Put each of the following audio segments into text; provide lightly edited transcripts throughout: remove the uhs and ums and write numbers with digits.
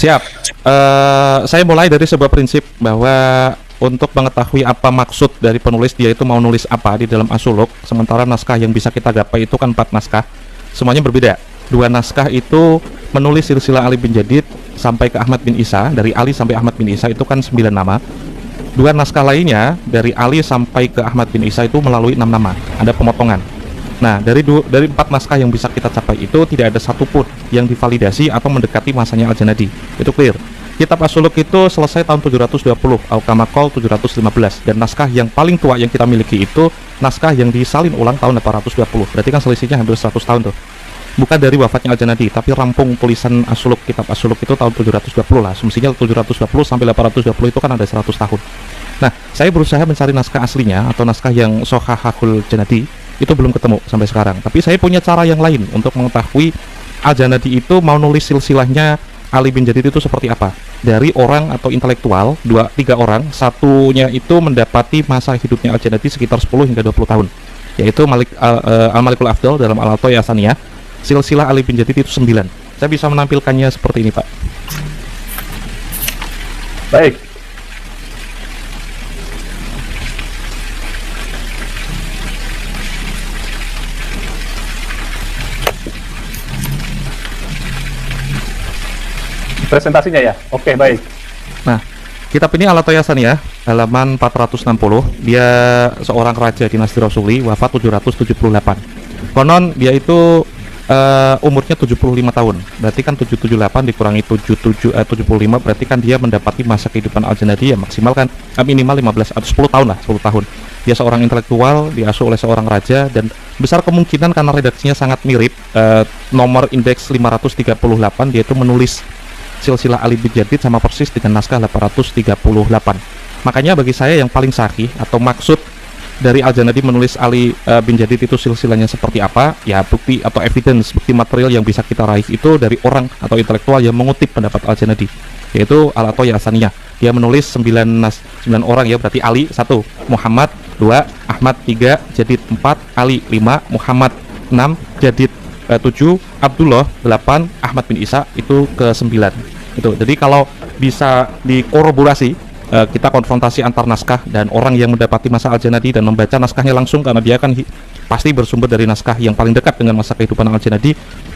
Siap. Saya mulai dari sebuah prinsip bahwa untuk mengetahui apa maksud dari penulis, dia itu mau nulis apa di dalam As-Suluk, sementara naskah yang bisa kita gapai itu kan 4 naskah, semuanya berbeda. 2 naskah itu menulis silsilah Ali bin Jadid sampai ke Ahmad bin Isa, dari Ali sampai Ahmad bin Isa itu kan 9 nama. 2 naskah lainnya dari Ali sampai ke Ahmad bin Isa itu melalui 6 nama, ada pemotongan. Nah, dari 4 naskah yang bisa kita capai itu tidak ada satupun yang divalidasi atau mendekati masanya Al-Janadi. Itu clear. Kitab As-Suluk itu selesai tahun 720, Al-Kamakol 715, dan naskah yang paling tua yang kita miliki itu naskah yang disalin ulang tahun 820. Berarti kan selisihnya hampir 100 tahun tuh. Bukan dari wafatnya Al-Janadi, tapi rampung tulisan As-Suluk, kitab As-Suluk itu tahun 720 lah. Asumsinya 720 sampai 820 itu kan ada 100 tahun. Nah, saya berusaha mencari naskah aslinya atau naskah yang Sohahahul Janadi, itu belum ketemu sampai sekarang. Tapi saya punya cara yang lain untuk mengetahui Al-Janadi itu mau nulis silsilahnya Ali bin Jadid itu seperti apa. Dari orang atau intelektual, 2-3 orang, satunya itu mendapati masa hidupnya Al-Janadi sekitar 10 hingga 20 tahun, yaitu Al-Malikul Afdal dalam Al-Athaiyah Asaniyah. Silsilah Ali bin Jadid itu 9. Saya bisa menampilkannya seperti ini, Pak. Baik. Presentasinya ya? Oke, baik. Nah, kitab ini Al-Athaiyah Asaniyah, halaman 460. Dia seorang raja dinasti Rasuli, wafat 778. Konon dia itu umurnya 75 tahun. Berarti kan 778 dikurangi 75, berarti kan dia mendapati masa kehidupan Al-Janadi ya maksimal kan minimal 15 atau 10 tahun lah, 10 tahun. Dia seorang intelektual, diasuh oleh seorang raja, dan besar kemungkinan karena redaksinya sangat mirip, nomor indeks 538, dia itu menulis silsilah Ali bin Jadid sama persis dengan naskah 838. Makanya bagi saya yang paling sahih atau maksud dari Al-Janadi menulis Ali bin Jadid itu silsilahnya seperti apa, ya bukti atau evidence, bukti material yang bisa kita raih itu dari orang atau intelektual yang mengutip pendapat Al-Janadi, yaitu Al-Athaiyah Asaniyah. Dia menulis 9 orang ya, berarti Ali 1, Muhammad 2, Ahmad 3, Jadid 4, Ali 5, Muhammad 6, Jadid 7, Abdullah 8, Ahmad bin Isa itu ke 9. Itu. Jadi kalau bisa dikoroborasi, kita konfrontasi antar naskah dan orang yang mendapati masa Al-Janadi dan membaca naskahnya langsung, karena dia kan pasti bersumber dari naskah yang paling dekat dengan masa kehidupan Al-Janadi,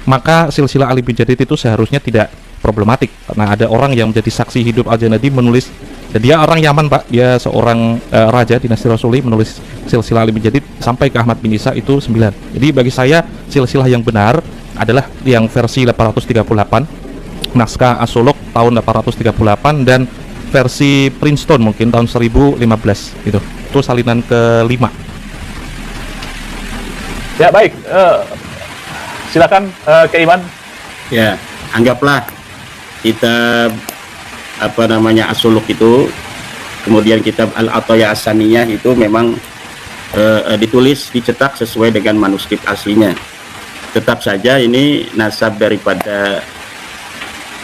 maka silsilah Ali bin Jadid itu seharusnya tidak problematik, karena ada orang yang menjadi saksi hidup Al-Janadi menulis. Dan dia orang Yaman, Pak. Dia seorang raja dinasti Rasuli, menulis silsilah Ali bin Jadid sampai ke Ahmad bin Isa itu 9. Jadi bagi saya silsilah yang benar adalah yang versi 838, naskah As-Suluk tahun 838, dan versi Princeton mungkin tahun 1015 gitu. Itu salinan kelima. Ya, baik. Silakan Ke Iman. Ya, anggaplah kita As-Suluk itu, kemudian kitab Al-Athaiyah Asaniyah itu memang ditulis, dicetak sesuai dengan manuskrip aslinya. Tetap saja ini nasab daripada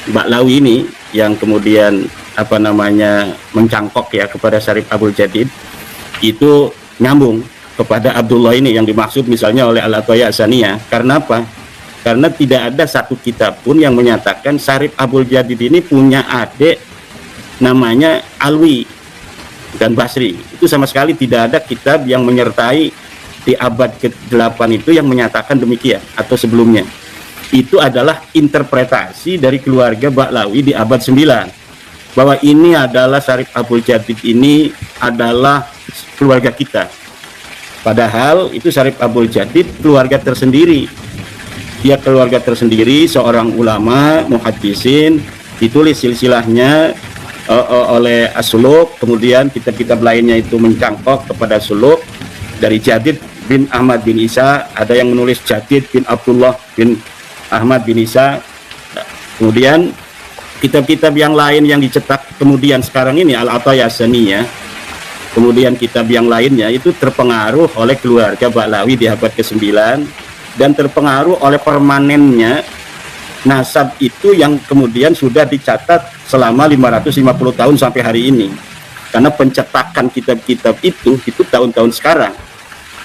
Ba'lawi ini yang kemudian mencangkok ya kepada Syarif Abul Jadid, itu nyambung kepada Abdullah ini yang dimaksud misalnya oleh Al-Athaiyah Asaniyah. Karena apa? Karena tidak ada satu kitab pun yang menyatakan Syarif Abul Jadid ini punya adik namanya Alwi dan Basri. Itu sama sekali tidak ada kitab yang menyertai di abad ke-8 itu yang menyatakan demikian atau sebelumnya. Itu adalah interpretasi dari keluarga Ba'lawi di abad 9, bahwa ini adalah Syarif Abul Jadid ini adalah keluarga kita. Padahal itu Syarif Abul Jadid keluarga tersendiri. Dia keluarga tersendiri, seorang ulama muhaddisin, ditulis silsilahnya oleh As-Suluk, kemudian kitab-kitab lainnya itu mencangkok kepada As-Suluk dari Jadid bin Ahmad bin Isa, ada yang menulis Jadid bin Abdullah bin Ahmad bin Isa. Kemudian kitab-kitab yang lain yang dicetak kemudian sekarang ini Al-Athaiyah Asaniyah, kemudian kitab yang lainnya itu terpengaruh oleh keluarga Ba'lawi di abad ke-9 dan terpengaruh oleh permanennya nasab itu yang kemudian sudah dicatat selama 550 tahun sampai hari ini. Karena pencetakan kitab-kitab itu tahun-tahun sekarang.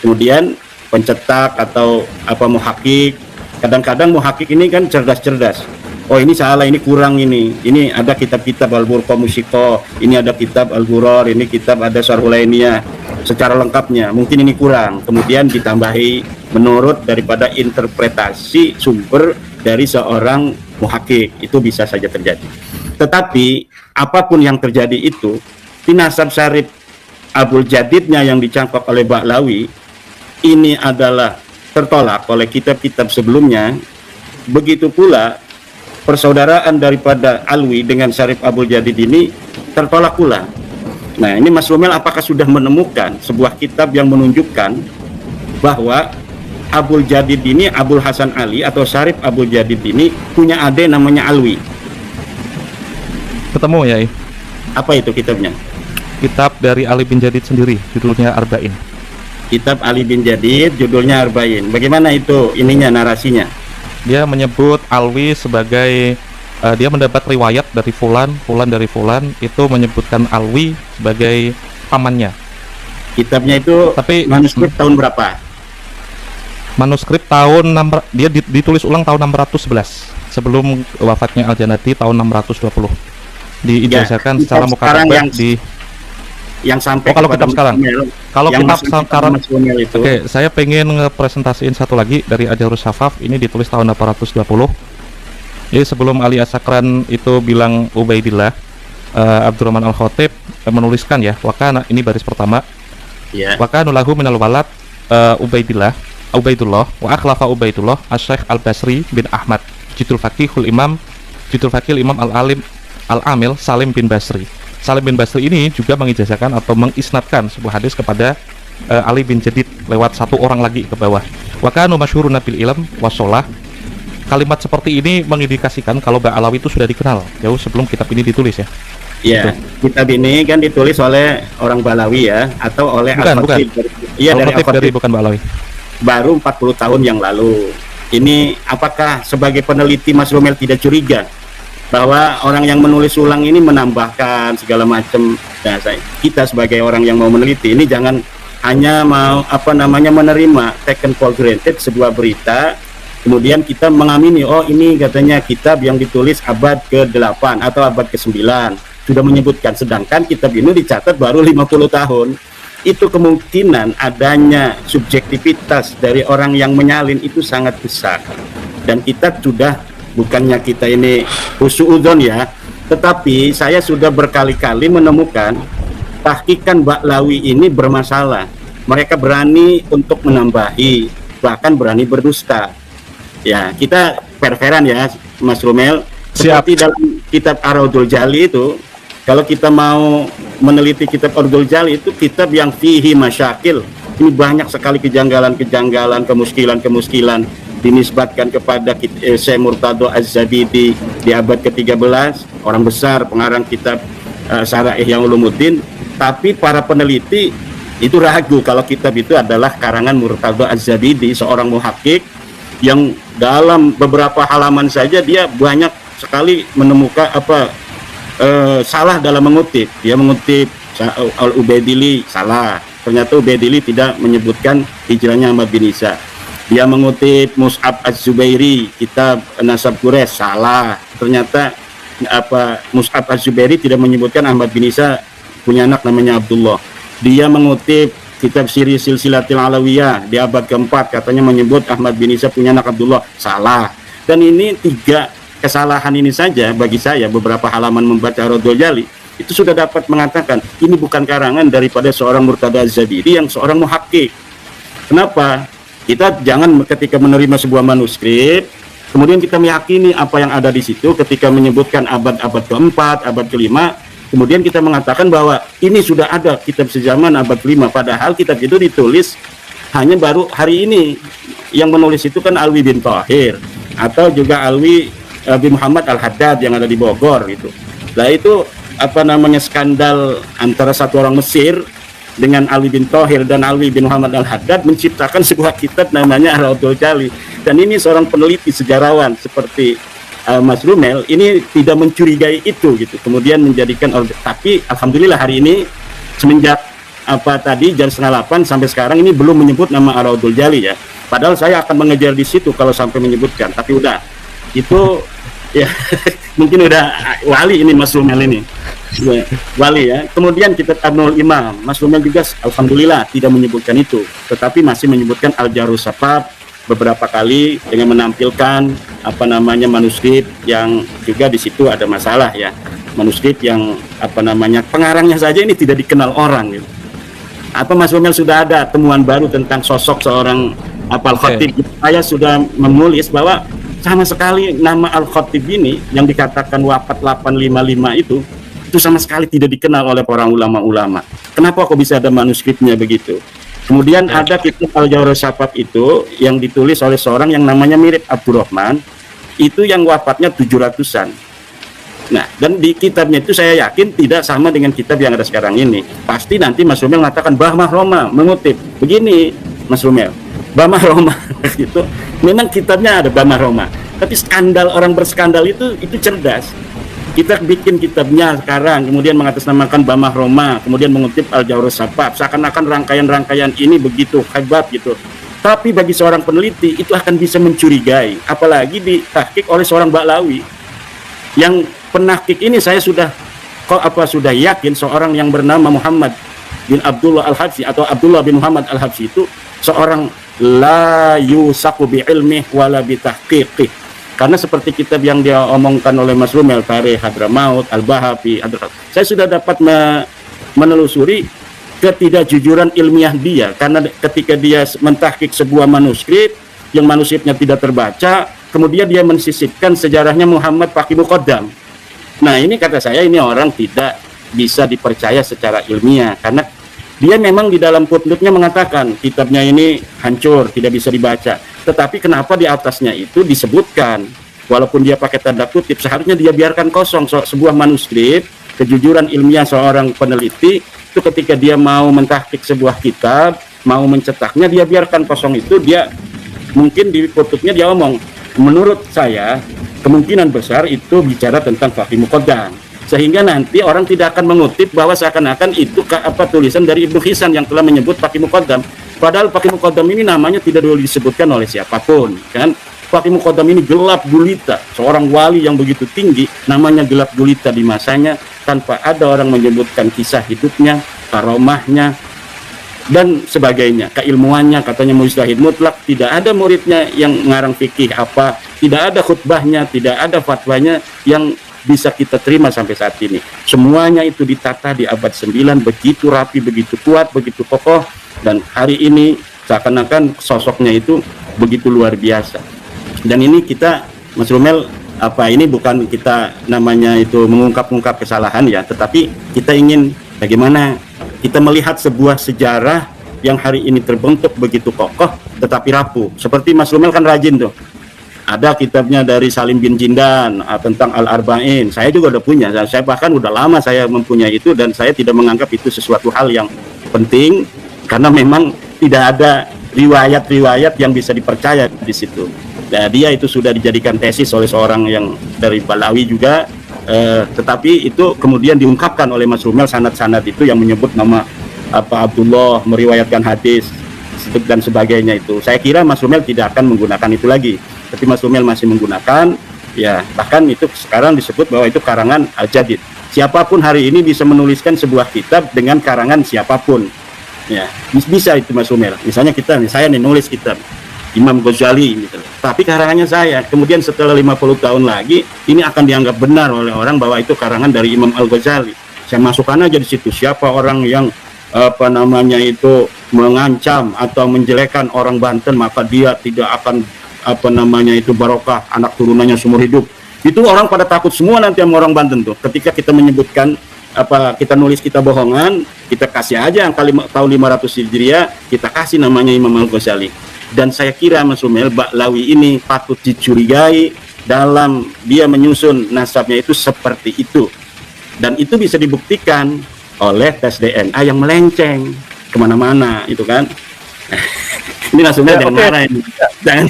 Kemudian pencetak atau muhakik, kadang-kadang muhakik ini kan cerdas-cerdas. oh ini salah, ini kurang, ini ada kitab-kitab Al-Burqa Musyiko, ini ada kitab Al-Ghuror, ini kitab ada Syarhulainiyah secara lengkapnya, mungkin ini kurang, kemudian ditambahi menurut daripada interpretasi sumber dari seorang muhakik, itu bisa saja terjadi. Tetapi apapun yang terjadi itu, di nasab syarif Abul Jadidnya yang dicangkok oleh Ba'lawi ini adalah tertolak oleh kitab-kitab sebelumnya. Begitu pula persaudaraan daripada Alwi dengan Syarif Abul Jadid ini tertolak pula. Nah, ini Mas Romel apakah sudah menemukan sebuah kitab yang menunjukkan bahwa Abul Jadid ini, Abul Hasan Ali atau Syarif Abul Jadid ini punya adik namanya Alwi? Ketemu ya, Apa itu kitabnya? kitab dari Ali bin Jadid sendiri, judulnya Arba'in. Kitab Ali bin Jadid, judulnya Arba'in. Bagaimana itu ininya, narasinya? Dia menyebut Alwi sebagai dia mendapat riwayat dari Fulan dari Fulan, itu menyebutkan Alwi sebagai pamannya. Kitabnya itu Tapi manuskrip tahun berapa? manuskrip dia ditulis ulang tahun 611 sebelum wafatnya Al-Janati tahun 620. Diijazahkan Ya, secara kitab sekarang mukatabah yang di sampai kalau kepada kitab sekarang. Mas Romel, Kalau yang kitab masuk sekarang, Mas Romel itu. oke, saya pengen ngepresentasiin satu lagi dari Ajarus Safaf. Ini ditulis tahun 820. Jadi sebelum Ali As-Sakran itu bilang Ubaidillah, Abdurrahman Al-Khatib menuliskan ya, wakana, ini baris pertama, Ya. wakana lahu minal walad Ubaidullah wa akhlafa Ubaidullah Asy-Syaikh Al-Basri bin Ahmad Jidul Faqihul Imam Al-Alim Al-Amil Salim bin Basri. Salim bin Basri ini juga mengijazahkan atau mengisnadkan sebuah hadis kepada Ali bin Jadid lewat satu orang lagi ke bawah. Wa kanu masyhurun bil ilm wasolah. Kalimat seperti ini mengindikasikan kalau Ba'alawi itu sudah dikenal jauh sebelum kitab ini ditulis ya. Ya, kitab ini kan ditulis oleh orang Balawi ya, atau oleh Bukan. Iya, dari Al-Khatib Al-Khatib, bukan Ba'alawi. baru 40 tahun yang lalu. Ini apakah sebagai peneliti Mas Romel tidak curiga bahwa orang yang menulis ulang ini menambahkan segala macam? Nah, kita sebagai orang yang mau meneliti ini jangan hanya mau menerima taken for granted sebuah berita, kemudian kita mengamini, oh ini katanya kitab yang ditulis abad ke-8 atau abad ke-9 sudah menyebutkan, sedangkan kitab ini dicatat baru 50 tahun. Itu kemungkinan adanya subjektivitas dari orang yang menyalin itu sangat besar. Dan kita sudah, bukannya kita ini husnudzon ya, tetapi saya sudah berkali-kali menemukan tahqiqan Ba'lawi ini bermasalah. Mereka berani untuk menambahi, bahkan berani berdusta. Ya, kita perveran ya, Mas Romel. Seperti dalam kitab Ar-Raudhul Jali itu, kalau kita mau meneliti kitab Ar-Raudhul Jali itu kitab yang fihi masyakil. Ini banyak sekali kejanggalan-kejanggalan, kemuskilan-kemuskilan dinisbatkan kepada Syekh Murtado Az-Zabidi di abad ke-13, orang besar pengarang kitab Syarah Ihya Ulumuddin. Tapi para peneliti itu ragu kalau kitab itu adalah karangan Murtado Az-Zabidi, seorang muhakkik yang dalam beberapa halaman saja dia banyak sekali menemukan salah dalam mengutip. Dia mengutip Al-Ubaidili salah, ternyata Ubaidili tidak menyebutkan hijrahnya Ahmad bin Isa. Dia mengutip Mus'ab Az-Zubairi, kitab Nasab Quraisy, salah, ternyata Mus'ab Az-Zubairi tidak menyebutkan Ahmad bin Isa punya anak namanya Abdullah. Dia mengutip kitab Siri Silsilatil Alawiyah di abad keempat, katanya menyebut Ahmad bin Isa punya anak Abdullah, salah. Dan ini tiga kesalahan ini saja bagi saya, beberapa halaman membaca Ar-Raudhul Jali itu sudah dapat mengatakan ini bukan karangan daripada seorang Murtado Az-Zabidi yang seorang muhakkik. Kenapa? Kita jangan ketika menerima sebuah manuskrip kemudian kita meyakini apa yang ada di situ ketika menyebutkan abad-abad keempat, abad kelima, kemudian kita mengatakan bahwa ini sudah ada kitab sejaman abad kelima, padahal kitab itu ditulis hanya baru hari ini. Yang menulis itu kan Alwi bin Thahir atau juga Alwi bin Muhammad Al-Haddad yang ada di Bogor gitu. Nah itu skandal antara satu orang Mesir dengan Alwi bin Thahir dan Alwi bin Muhammad Al-Haddad menciptakan sebuah kitab namanya Ar-Raudhul Jali. Dan ini seorang peneliti sejarawan seperti Mas Romel ini tidak mencurigai itu gitu. Kemudian menjadikan, tapi alhamdulillah hari ini semenjak tadi jam 7:30 sampai sekarang ini belum menyebut nama Ar-Raudhul Jali ya. Padahal saya akan mengejar di situ kalau sampai menyebutkan. Tapi udah itu Ya, mungkin udah wali ini Mas Rumel ini. Ya, wali ya. Kemudian kita Abnul Imam. Mas Rumel juga alhamdulillah tidak menyebutkan itu, tetapi masih menyebutkan Al-Jarus Sapab beberapa kali dengan menampilkan apa namanya manuskrip yang juga di situ ada masalah ya. Manuskrip yang apa namanya pengarangnya saja ini tidak dikenal orang gitu. Apa Mas Rumel sudah ada temuan baru tentang sosok seorang apa Al-Khatib? Saya sudah menulis bahwa sama sekali nama Al-Khatib ini yang dikatakan wafat 855 itu sama sekali tidak dikenal oleh para ulama-ulama. Kenapa kok bisa ada manuskripnya begitu? Kemudian ada kitab Al-Jarus Sapab itu yang ditulis oleh seorang yang namanya Mirip Abdurrahman, itu yang wafatnya 700-an. Nah, dan di kitabnya itu saya yakin tidak sama dengan kitab yang ada sekarang ini. Pasti nanti Mas Rumel mengatakan Bahmah Roma mengutip. Begini Mas Rumel, Bahmah Roma itu memang kitabnya ada Bahmah Roma, tapi skandal orang berskandal itu cerdas. Kita bikin kitabnya sekarang, kemudian mengatasnamakan Bahmah Roma, kemudian mengutip Al-Jarus Sapab, seakan-akan rangkaian-rangkaian ini begitu hebat gitu. Tapi bagi seorang peneliti itu akan bisa mencurigai, apalagi ditahqiq oleh seorang Ba'lawi. Yang penahqiq ini saya sudah yakin seorang yang bernama Muhammad bin Abdullah Al-Habsyi atau Abdullah bin Muhammad Al-Habsyi itu seorang la yusaku bi ilmih wala bi tahqiqih. Karena seperti kitab yang dia omongkan oleh Mas Rumel, Tarikh Hadramaut, Al-Bahafi, saya sudah dapat menelusuri ketidakjujuran ilmiah dia, karena ketika dia mentahqiq sebuah manuskrip yang manuskripnya tidak terbaca, kemudian dia mensisipkan sejarahnya Muhammad Faqih Muqaddam. Nah, ini kata saya ini orang tidak bisa dipercaya secara ilmiah, karena dia memang di dalam footnote-nya mengatakan kitabnya ini hancur, tidak bisa dibaca. Tetapi kenapa di atasnya itu disebutkan, walaupun dia pakai tanda kutip, seharusnya dia biarkan kosong. Sebuah manuskrip, kejujuran ilmiah seorang peneliti, itu ketika dia mau mentahqiq sebuah kitab, mau mencetaknya, dia biarkan kosong itu. Dia mungkin di footnote-nya dia omong, menurut saya kemungkinan besar itu bicara tentang Faqih Muqaddam, sehingga nanti orang tidak akan mengutip bahwa seakan-akan itu tulisan dari Ibnu Hisan yang telah menyebut Faqih Muqaddam. Padahal Faqih Muqaddam ini namanya tidak dulu disebutkan oleh siapapun, kan? Faqih Muqaddam ini gelap gulita, seorang wali yang begitu tinggi, namanya gelap gulita di masanya, tanpa ada orang menyebutkan kisah hidupnya, karomahnya, dan sebagainya, keilmuannya. Katanya mujtahid mutlak, tidak ada muridnya yang ngarang fikih apa, tidak ada khutbahnya, tidak ada fatwanya yang bisa kita terima sampai saat ini. Semuanya itu ditata di abad 9, begitu rapi, begitu kuat, begitu kokoh, dan hari ini seakan-akan sosoknya itu begitu luar biasa. Dan ini kita, Mas Rumel, ini bukan kita namanya itu mengungkap-ungkap kesalahan ya, tetapi kita ingin bagaimana kita melihat sebuah sejarah yang hari ini terbentuk begitu kokoh tetapi rapuh. Seperti Mas Rumel kan rajin tuh, ada kitabnya dari Salim bin Jindan tentang Al-Arba'in. Saya juga udah punya, saya bahkan udah lama saya mempunyai itu, dan saya tidak menganggap itu sesuatu hal yang penting, karena memang tidak ada riwayat-riwayat yang bisa dipercaya di situ. Nah, dia itu sudah dijadikan tesis oleh seorang yang dari Balawi juga, tetapi itu kemudian diungkapkan oleh Mas Rumel sanad-sanad itu yang menyebut nama Abdullah, meriwayatkan hadis dan sebagainya itu. Saya kira Mas Rumel tidak akan menggunakan itu lagi, tapi Mas Rumel masih menggunakan, ya bahkan itu sekarang disebut bahwa itu karangan Al-Jadid. Siapapun hari ini bisa menuliskan sebuah kitab dengan karangan siapapun, ya bisa itu Mas Rumel. Misalnya saya nih nulis kitab Imam Ghazali gitu, tapi karangannya saya. Kemudian setelah 50 tahun lagi ini akan dianggap benar oleh orang bahwa itu karangan dari Imam Al-Ghazali. Saya masukkan aja di situ siapa orang yang itu mengancam atau menjelekkan orang Banten, maka dia tidak akan itu barokah anak turunannya seumur hidup. Itu orang pada takut semua nanti sama orang Banten tuh. Ketika kita menyebutkan kita nulis kita bohongan, kita kasih aja angka tahun 500 Hijriah, kita kasih namanya Imam Al-Ghazali. Dan saya kira Mas Rumel, Ba'lawi ini patut dicurigai dalam dia menyusun nasabnya itu seperti itu. Dan itu bisa dibuktikan oleh tes DNA yang melenceng kemana-mana itu kan. Ini Mas Rumel jangan marah ini. Jangan.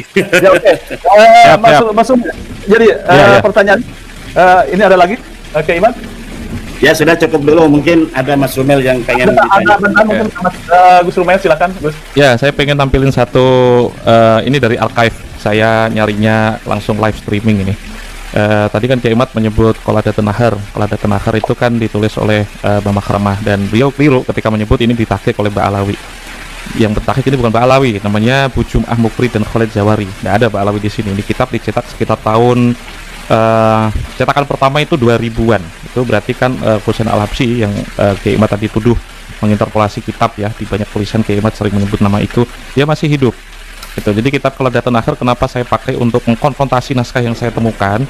Mas Rumel, jadi pertanyaan ini ada lagi ke Iman? Ya sudah cukup dulu, mungkin ada Mas Rumel yang pengen ditanya. Mungkin Gus Rumel silakan Gus. Ya, saya pengen tampilin satu ini dari archive. Saya nyarinya langsung live streaming ini. Tadi kan Kiai Imad menyebut Qoladatun Nahar. Qoladatun Nahar itu kan ditulis oleh Mbah Makramah, dan beliau keliru ketika menyebut ini ditahqiq oleh Mbak Alawi. Yang bertahqiq ini bukan Mbak Alawi, namanya Bu Jum'ah Mukri dan Khalid Zawari. Tidak ada Mbak Alawi di sini. Ini kitab dicetak sekitar tahun cetakan pertama itu 2000-an. Itu berarti kan Husain Al-Habsyi yang Kiai Imad tadi tuduh menginterpolasi kitab ya, di banyak tulisan Kiai Imad sering menyebut nama itu, dia masih hidup. Gitu. Jadi kitab Qoladatun Nahar kenapa saya pakai untuk mengkonfrontasi naskah yang saya temukan?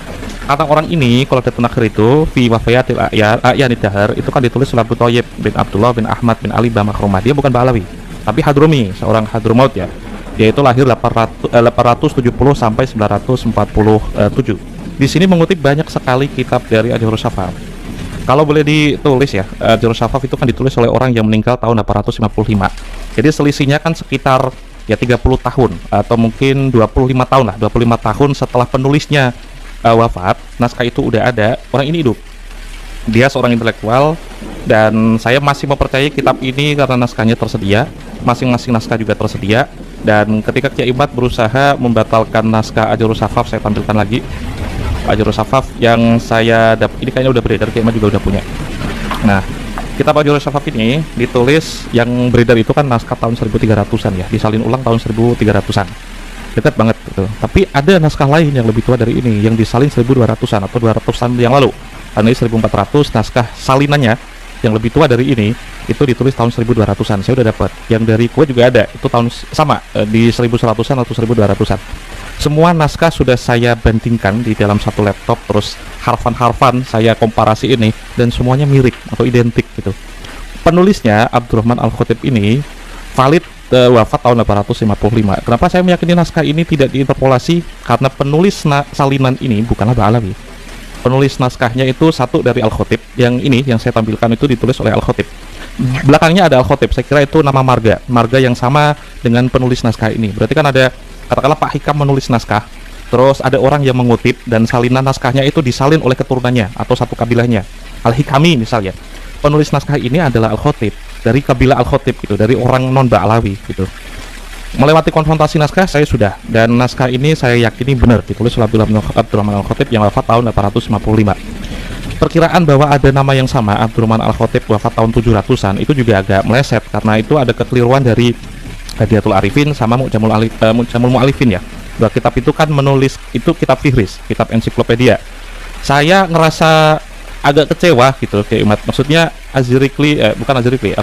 Kata orang ini, Qoladatun Nahar itu fi wafayatil A'yanid Dahar itu kan ditulis oleh Abu Thayyib bin Abdullah bin Ahmad bin Ali Mbah Makramah. Dia bukan Ba'alawi, tapi Hadrumi, seorang Hadramaut ya. Dia itu lahir 870 sampai 947. Di sini mengutip banyak sekali kitab dari Ajurus Safaf. Kalau boleh ditulis ya, Ajurus Safaf itu kan ditulis oleh orang yang meninggal tahun 855. Jadi selisihnya kan sekitar ya 30 tahun atau mungkin 25 tahun lah, 25 tahun setelah penulisnya wafat, naskah itu udah ada, orang ini hidup. Dia seorang intelektual dan saya masih mempercayai kitab ini karena naskahnya tersedia, masing-masing naskah juga tersedia. Dan ketika Kiai Imad berusaha membatalkan naskah Ajurus Safaf, saya tampilkan lagi Ajurus Safaf yang saya dapat, ini kayaknya udah beredar, Kiai Imad juga udah punya. Nah, kitab Ajurus Safaf ini ditulis, yang beredar itu kan naskah tahun 1300-an ya, disalin ulang tahun 1300-an, dekat banget gitu. Tapi ada naskah lain yang lebih tua dari ini, yang disalin 1200-an atau 200-an yang lalu. Karena ini 1400, naskah salinannya yang lebih tua dari ini itu ditulis tahun 1200-an. Saya udah dapat. Yang dari Kuwait juga ada, itu tahun sama di 1100-an atau 1200-an. Semua naskah sudah saya bandingkan di dalam satu laptop, terus harfan-harfan saya komparasi ini, dan semuanya mirip atau identik gitu. Penulisnya Abdurrahman Al-Khatib ini valid wafat tahun 855. Kenapa saya meyakini naskah ini tidak diinterpolasi? Karena penulis salinan ini bukanlah Ba'alawi. Penulis naskahnya itu satu dari Al-Khatib. Yang ini yang saya tampilkan itu ditulis oleh Al-Khatib. Belakangnya ada Al-Khatib. Saya kira itu nama marga yang sama dengan penulis naskah ini. Berarti kan ada, katakanlah Pak Hikam menulis naskah, terus ada orang yang mengutip dan salinan naskahnya itu disalin oleh keturunannya atau satu kabilahnya. Al-Hikami misalnya. Penulis naskah ini adalah Al-Khatib, dari kabilah Al-Khatib gitu, dari orang non Ba'alawi gitu. Melewati konfrontasi naskah saya sudah, dan naskah ini saya yakini benar ditulis oleh Abdurrahman Al-Khatib yang wafat tahun 855. Perkiraan bahwa ada nama yang sama, Abdurrahman Al-Khatib wafat tahun 700-an, itu juga agak meleset karena itu ada kekeliruan dari Hadiyatul Arifin sama Mu'jamul Mu'alifin ya. Dua kitab itu kan menulis, itu kitab fihris, kitab ensiklopedia. Saya ngerasa agak kecewa gitu kayak Imad. Maksudnya bukan Azrikli,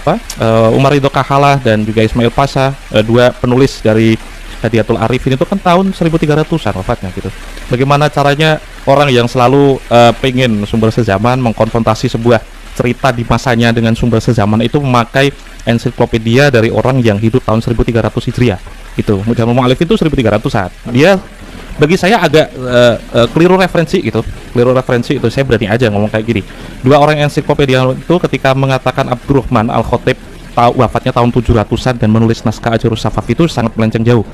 Umar Ridho Kahalah dan juga Ismail Pasha, dua penulis dari Hadiyatul Arifin itu kan tahun 1300-an wafatnya gitu. Bagaimana caranya orang yang selalu pengen sumber sezaman mengkonfrontasi sebuah cerita di masanya dengan sumber sezaman itu memakai ensiklopedia dari orang yang hidup tahun 1300 Hijriah gitu. Mu'jamul Mu'alif itu 1300-an. Dia bagi saya agak keliru referensi gitu. Keliru referensi itu, saya berani aja ngomong kayak gini. Dua orang ensiklopedia itu ketika mengatakan Abdurrahman Al-Khatib wafatnya tahun 700-an dan menulis naskah Ajurus Safaf itu sangat melenceng jauh.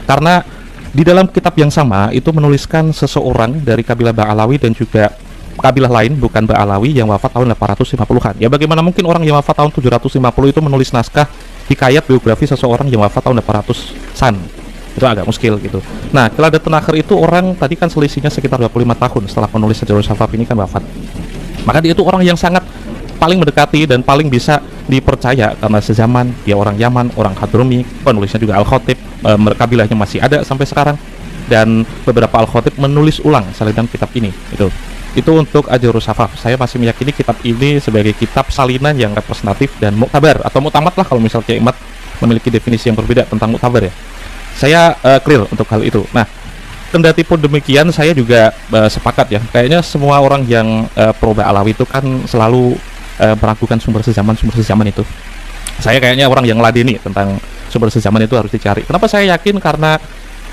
Karena di dalam kitab yang sama itu menuliskan seseorang dari kabilah Ba'alawi dan juga kabilah lain bukan Ba'alawi yang wafat tahun 850-an. Ya bagaimana mungkin orang yang wafat tahun 750 itu menulis naskah hikayat biografi seseorang yang wafat tahun 800-an? Itu agak muskil gitu. Nah, Qoladatun Nahar itu orang tadi kan selisihnya sekitar 25 tahun setelah penulis Ajurus Safaf ini kan wafat. Maka dia itu orang yang sangat paling mendekati dan paling bisa dipercaya karena sezaman, dia orang Yaman, orang Hadrami, penulisnya juga Al-Khatib, kabilahnya masih ada sampai sekarang, dan beberapa Al-Khatib menulis ulang salinan kitab ini. Itu untuk Ajurus Safaf. Saya masih meyakini kitab ini sebagai kitab salinan yang representatif dan muktabar atau muktamad lah kalau misalnya Kiai Imad memiliki definisi yang berbeda tentang muktabar ya. Saya clear untuk hal itu. Nah, kendati pun demikian, saya juga sepakat ya. Kayaknya semua orang yang pro Ba'alawi itu kan selalu meragukan sumber sezaman itu. Saya kayaknya orang yang ladeni tentang sumber sezaman itu harus dicari. Kenapa saya yakin? Karena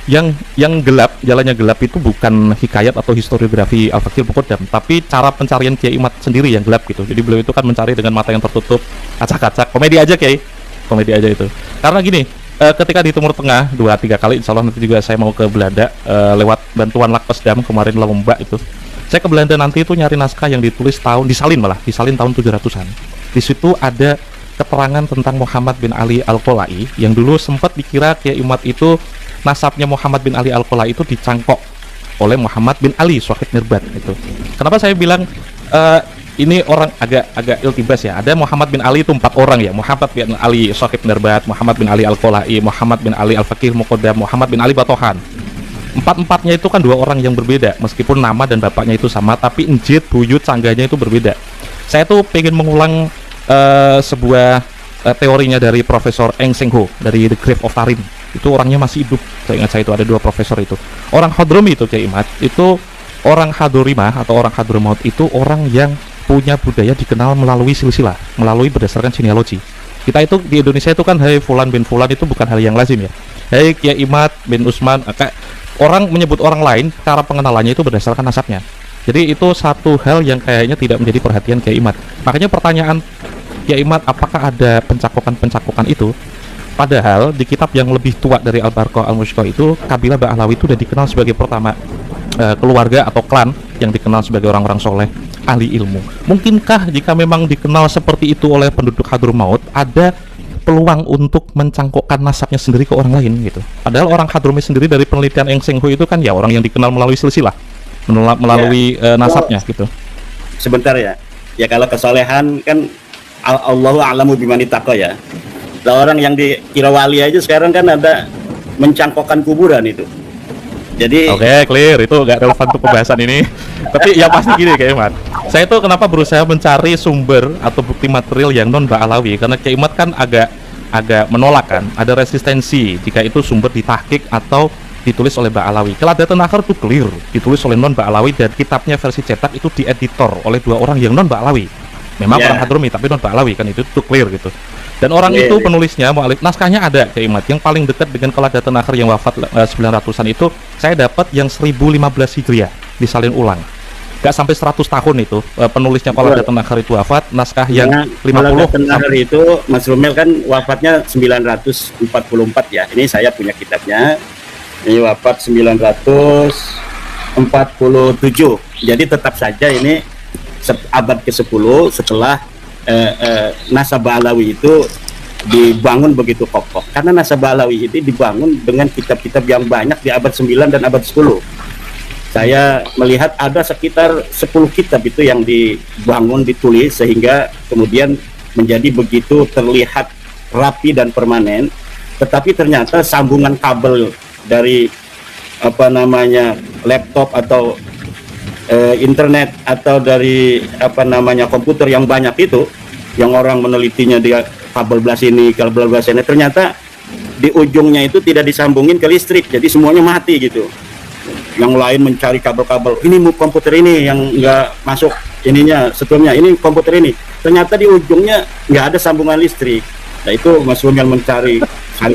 yang gelap, jalannya gelap itu bukan hikayat atau historiografi Al-Fakir Bukodam, tapi cara pencarian Kiai Imad sendiri yang gelap gitu. Jadi beliau itu kan mencari dengan mata yang tertutup, acak-acak, komedi aja Kiai, komedi aja itu. Karena gini, ketika di Timur Tengah 2-3 kali, insya Allah nanti juga saya mau ke Belanda lewat bantuan Lakpesdam kemarin Lembak itu. Saya ke Belanda nanti itu nyari naskah yang ditulis disalin tahun 700-an. Di situ ada keterangan tentang Muhammad bin Ali Al-Qolai yang dulu sempat dikira Kiai Imad itu nasabnya Muhammad bin Ali Al-Qolai itu dicangkok oleh Muhammad bin Ali Shahid Mirbad itu. Kenapa saya bilang ini orang agak iltibas ya. Ada Muhammad bin Ali itu 4 orang ya. Muhammad bin Ali Shahid Mirbad, Muhammad bin Ali Al-Qolai, Muhammad bin Ali Al-Faqih Muqaddam, Muhammad bin Ali Batohan. Empat-empatnya itu kan 2 orang yang berbeda, meskipun nama dan bapaknya itu sama, tapi injit, buyut, sanggahnya itu berbeda. Saya tuh pengen mengulang sebuah teorinya dari Profesor Eng Seng Ho dari The Grave of Tarim. Itu orangnya masih hidup. Saya ingat saya itu ada 2 profesor itu. Orang Hadrami itu Kiai Imad, itu orang Hadrimah atau orang Hadramaut itu orang yang punya budaya dikenal melalui silsilah, melalui berdasarkan genealogi. Kita itu di Indonesia itu kan hai fulan bin fulan itu bukan hal yang lazim ya. Hai Kiai Imad bin Usman, orang menyebut orang lain, cara pengenalannya itu berdasarkan nasabnya. Jadi itu satu hal yang kayaknya tidak menjadi perhatian Kiai Imad. Makanya pertanyaan Kiai Imad, apakah ada pencakokan itu? Padahal di kitab yang lebih tua dari Al-Barqah Al-Mushkah itu, kabilah Ba'alawi itu sudah dikenal sebagai pertama keluarga atau klan yang dikenal sebagai orang-orang soleh, ahli ilmu. Mungkinkah jika memang dikenal seperti itu oleh penduduk Hadramaut, ada peluang untuk mencangkokkan nasabnya sendiri ke orang lain gitu? Padahal orang Hadrami sendiri dari penelitian Eng Seng Ho itu kan ya orang yang dikenal melalui silsilah, melalui nasabnya gitu. Sebentar ya. Ya kalau kesolehan kan Allahu a'lamu bimani taqwa ya. Orang yang dikira wali aja sekarang kan ada mencangkokkan kuburan itu. Jadi Oke, clear, itu gak relevan untuk pembahasan ini. Tapi yang pasti gini Kiai Imad, saya tuh kenapa berusaha mencari sumber atau bukti material yang non Ba'alawi, karena Kiai Imad kan agak menolak kan, ada resistensi jika itu sumber ditahqiq atau ditulis oleh Ba'alawi. Keladatan Akhir itu clear, ditulis oleh non Ba'alawi, dan kitabnya versi cetak itu dieditor oleh 2 orang yang non Ba'alawi. Memang orang Hadrami tapi non Ba'alawi kan, itu clear gitu. Dan orang itu penulisnya, mu'alif, naskahnya ada Kiai Imad. Yang paling dekat dengan Keladatan Akhir yang wafat 900-an itu saya dapat yang 1015 Hijriah disalin ulang. Gak sampai 100 tahun itu penulisnya Keladatan Akhir itu wafat. Naskah yang 50 Keladatan Akhir itu Mas Rumel kan wafatnya 944 ya. Ini saya punya kitabnya. Ini wafat 947. Jadi tetap saja ini abad ke-10 setelah nasab Ba'alawi itu dibangun begitu kokoh. Karena nasab Ba'alawi itu dibangun dengan kitab-kitab yang banyak di abad 9 dan abad 10. Saya melihat ada sekitar 10 kitab itu yang dibangun, ditulis sehingga kemudian menjadi begitu terlihat rapi dan permanen. Tetapi ternyata sambungan kabel dari laptop atau internet atau dari komputer yang banyak itu, yang orang menelitinya dia kabel belah sini, kabel belah sini, ternyata di ujungnya itu tidak disambungin ke listrik, jadi semuanya mati gitu. Yang lain mencari kabel-kabel, ini komputer ini yang nggak masuk ininya, setelahnya ini komputer ini, ternyata di ujungnya nggak ada sambungan listrik. Nah itu Mas Rumel mencari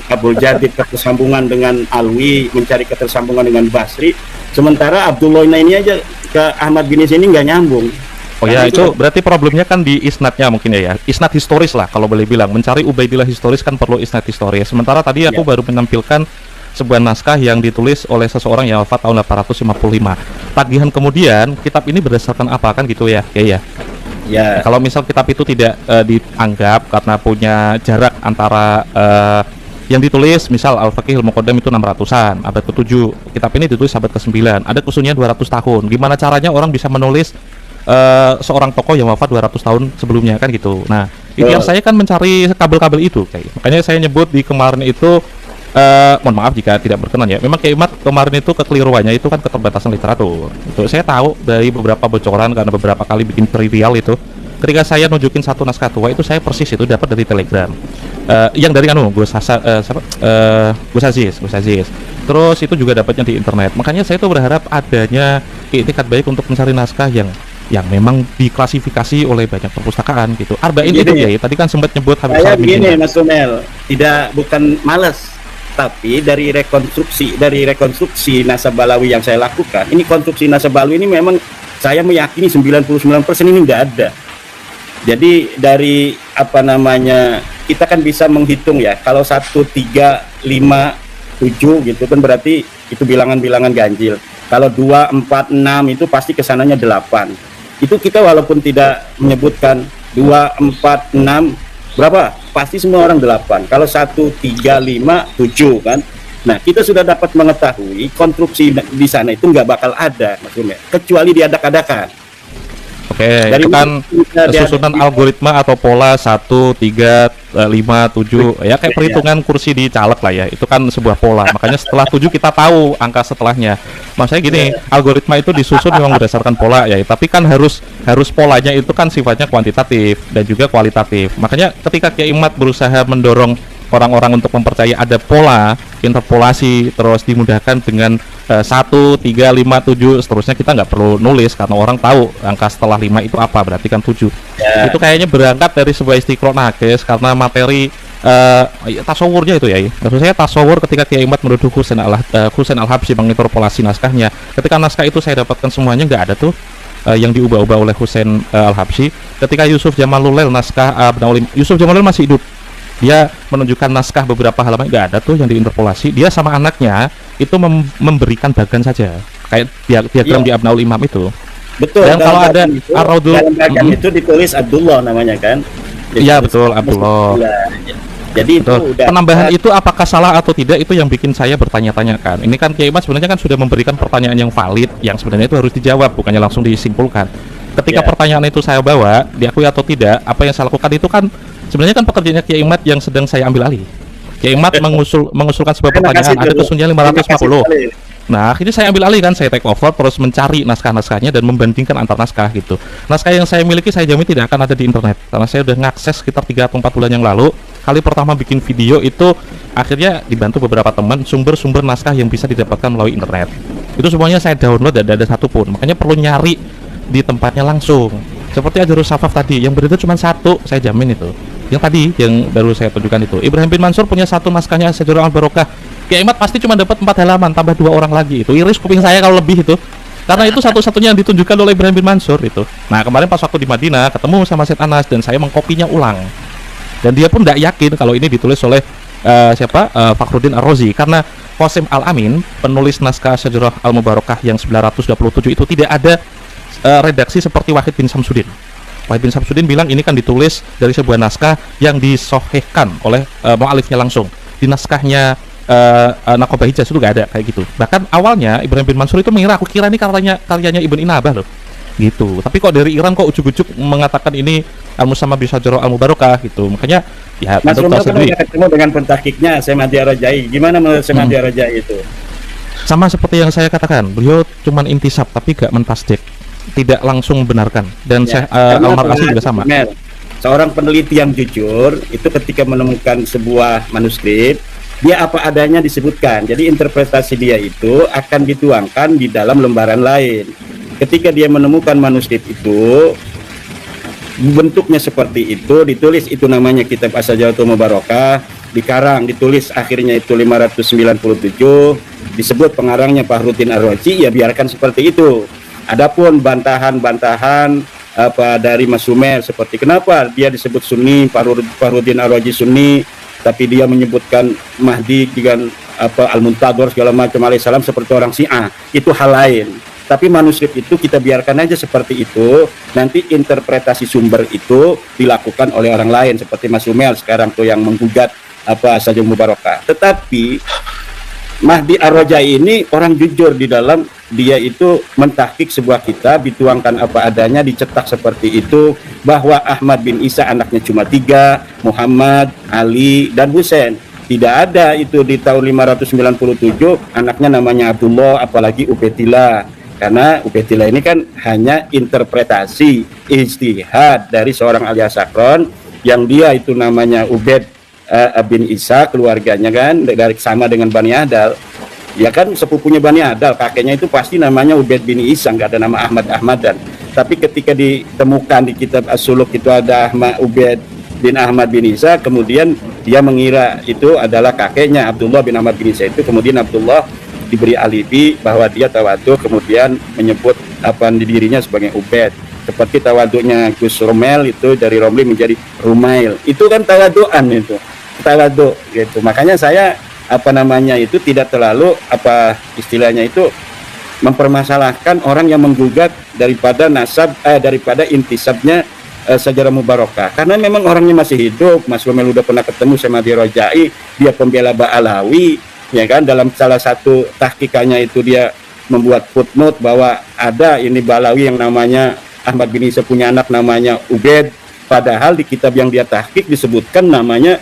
Abdul Jadid ketersambungan dengan Alwi, mencari ketersambungan dengan Basri, sementara Abdullah ini aja ke Ahmad bin ini nggak nyambung. Oh ya, itu berarti problemnya kan di isnadnya mungkin ya. Isnad historis lah kalau boleh bilang. Mencari Ubaidillah historis kan perlu isnad historis. Sementara tadi aku baru menampilkan sebuah naskah yang ditulis oleh seseorang yang wafat tahun 855. Tagihan kemudian kitab ini berdasarkan apa kan gitu ya? Ya. Kalau misal kitab itu tidak dianggap karena punya jarak antara yang ditulis, misal Al-Faqih Al-Muqaddam itu 600-an, abad ke-7. Kitab ini ditulis abad ke-9. Ada kesunyian 200 tahun. Gimana caranya orang bisa menulis seorang tokoh yang wafat 200 tahun sebelumnya kan gitu. Nah, ikhtiar saya kan mencari kabel-kabel itu, makanya saya nyebut di kemarin itu, mohon maaf jika tidak berkenan ya. Memang Kiai Imad kemarin itu kekeliruannya itu kan keterbatasan literatur. Itu saya tahu dari beberapa bocoran karena beberapa kali bikin trivial itu. Ketika saya nunjukin satu naskah tua itu saya persis itu dapat dari Telegram. Yang dari Gus Aziz. Terus itu juga dapatnya di internet. Makanya saya tuh berharap adanya itikat baik untuk mencari naskah yang memang diklasifikasi oleh banyak perpustakaan gitu. Arba'in itu ya, tadi kan sempat nyebut Habib Salim. Begini Mas Rumel, bukan malas, tapi dari rekonstruksi nasab Ba'alawi yang saya lakukan, ini konstruksi nasab Ba'alawi ini memang saya meyakini 99% ini nggak ada. Jadi dari kita kan bisa menghitung ya, kalau 1, 3, 5, 7 gitu kan berarti itu bilangan-bilangan ganjil. Kalau 2, 4, 6 itu pasti kesananya 8. Itu kita walaupun tidak menyebutkan 2, 4, 6 berapa, pasti semua orang 8. Kalau 1, 3, 5, 7 kan. Nah, kita sudah dapat mengetahui konstruksi di sana itu nggak bakal ada, Mas Umar, kecuali diadak-adakan. Oke, Dari itu kan susunan algoritma atau pola 1, 3, 5, 7 ya kayak perhitungan kursi di caleg lah ya. Itu kan sebuah pola. Makanya setelah 7 kita tahu angka setelahnya. Maksudnya gini, algoritma itu disusun memang berdasarkan pola ya, tapi kan harus polanya itu kan sifatnya kuantitatif dan juga kualitatif. Makanya ketika Kiai Imad berusaha mendorong orang-orang untuk mempercayai ada pola, interpolasi, terus dimudahkan dengan 1, 3, 5, 7 seterusnya, kita nggak perlu nulis karena orang tahu angka setelah 5 itu apa, berarti kan 7 Ya. Itu kayaknya berangkat dari sebuah istiqro nakes karena materi tasawurnya itu ya. Maksud saya tasawur ketika Kiai Imad menuduh Husain Al-Habsyi menginterpolasi naskahnya. Ketika naskah itu saya dapatkan semuanya nggak ada tuh yang diubah-ubah oleh Husain Al-Habsyi. Ketika Yusuf Jamalulail naskah Yusuf Jamalulail masih hidup, dia menunjukkan naskah beberapa halaman nggak ada tuh yang diinterpolasi. Dia sama anaknya itu memberikan bagan saja kayak diagram di Abnaul Imam itu. Betul. Dan kalau ada Ar-Raudul itu ditulis Abdullah namanya kan. Iya betul, Abdullah. Jadi betul. itu udah Penambahan itu apakah salah atau tidak, itu yang bikin saya bertanya-tanya kan. Ini kan Kiai Imad sebenarnya kan sudah memberikan pertanyaan yang valid, yang sebenarnya itu harus dijawab, bukannya langsung disimpulkan. Ketika pertanyaan itu saya bawa, diakui atau tidak, apa yang saya lakukan itu kan sebenarnya kan pekerjaannya Kiai Imad yang sedang saya ambil alih. Kiai Imad mengusulkan sebuah pertanyaan, ada kesunyian 550. Nah, akhirnya saya ambil alih kan, saya take over terus mencari naskah-naskahnya dan membandingkan antar naskah gitu. Naskah yang saya miliki saya jamin tidak akan ada di internet karena saya udah ngakses sekitar 3 atau 4 bulan yang lalu. Kali pertama bikin video itu akhirnya dibantu beberapa teman, sumber-sumber naskah yang bisa didapatkan melalui internet. Itu semuanya saya download, tidak ada satupun. Makanya perlu nyari di tempatnya langsung. Seperti Ajarus Safaf tadi, yang beredar cuma satu, saya jamin itu. Yang tadi, yang baru saya tunjukkan itu. Ibrahim bin Mansur punya satu naskahnya Sajarah Al-Barokah. Kiai Imad pasti cuma dapat 4 halaman, tambah 2 orang lagi. Itu iris kuping saya kalau lebih itu. Karena itu satu-satunya yang ditunjukkan oleh Ibrahim bin Mansur itu. Nah, kemarin pas waktu di Madinah, ketemu sama Syed Anas dan saya mengkopinya ulang. Dan dia pun tidak yakin kalau ini ditulis oleh Fakhruddin Ar-Razi, karena Qasim Al-Amin, penulis naskah Sajarah Al-Mubarakah yang 927 itu tidak ada redaksi seperti Wahid bin Samsudin. Wahid bin Samsudin bilang ini kan ditulis dari sebuah naskah yang disohehkan oleh mu'alifnya langsung. Di naskahnya Naqobah Hijaz itu gak ada kayak gitu. Bahkan awalnya Ibrahim bin Mansur itu mengira, aku kira ini karyanya Ibn Inabah loh gitu. Tapi kok dari Iran kok ujuk-ujuk mengatakan ini Al-Musamma bi Sajarah Al-Mubarakah gitu. Makanya ya Mas Rumah kan sendiri. ketemu dengan pentakiknya Semadi Ar-Rajai. Gimana menurut Semadi Ar-Rajai itu? Sama seperti yang saya katakan, beliau cuman intisab tapi gak mentasdik, tidak langsung membenarkan. Dan saya Al-Mar'asi juga sama. Seorang peneliti yang jujur itu ketika menemukan sebuah manuskrip, dia apa adanya disebutkan. Jadi interpretasi dia itu akan dituangkan di dalam lembaran lain. Ketika dia menemukan manuskrip itu bentuknya seperti itu, ditulis itu namanya Kitab As-Sajarah Al-Mubarakah, dikarang, ditulis akhirnya itu 597, disebut pengarangnya Fakhruddin Ar-Razi, ya biarkan seperti itu. Adapun bantahan-bantahan dari Mas Sumer seperti kenapa dia disebut Sunni, Fakhruddin Ar-Razi Sunni, tapi dia menyebutkan Mahdi dengan Al-Muntadhar segala macam alaihissalam seperti orang Syiah, itu hal lain. Tapi manuskrip itu kita biarkan aja seperti itu, nanti interpretasi sumber itu dilakukan oleh orang lain seperti Mas Umel sekarang tuh yang menggugat Sajarah Mubarakah. Tetapi Mahdi Ar-Rajai ini orang jujur di dalam dia itu mentahqiq sebuah kitab, dituangkan apa adanya, dicetak seperti itu, bahwa Ahmad bin Isa anaknya cuma 3, Muhammad, Ali, dan Husain. Tidak ada itu di tahun 597 anaknya namanya Abdullah, apalagi Ubaidillah. Karena Ubaidillah ini kan hanya interpretasi ijtihad dari seorang alias Sakron yang dia itu namanya Ubaid bin Isa, keluarganya kan dari sama dengan Bani Adal. Ya kan sepupunya Bani Adal, kakeknya itu pasti namanya Ubaid bin Isa, nggak ada nama Ahmadan. Tapi ketika ditemukan di kitab As-Suluk itu ada Ubaid bin Ahmad bin Isa, kemudian dia mengira itu adalah kakeknya Abdullah bin Ahmad bin Isa itu, kemudian Abdullah diberi alibi bahwa dia tawadhu, kemudian menyebut dirinya sebagai Ubaid. Seperti tawadhunya Gus Romel itu dari Romli menjadi Rumail. Itu kan tawadhuan itu. Tawadhu gitu. Makanya saya itu tidak terlalu istilahnya itu mempermasalahkan orang yang menggugat daripada daripada intisabnya Sajarah Mubarakah. Karena memang orangnya masih hidup. Mas Romel udah pernah ketemu sama Di Rojai, dia pembela Ba'alawi. ya kan, dalam salah satu tahqiqannya itu dia membuat footnote bahwa ada ini Ba'alawi yang namanya Ahmad bin Isa punya anak namanya Ubaid, padahal di kitab yang dia tahqiq disebutkan namanya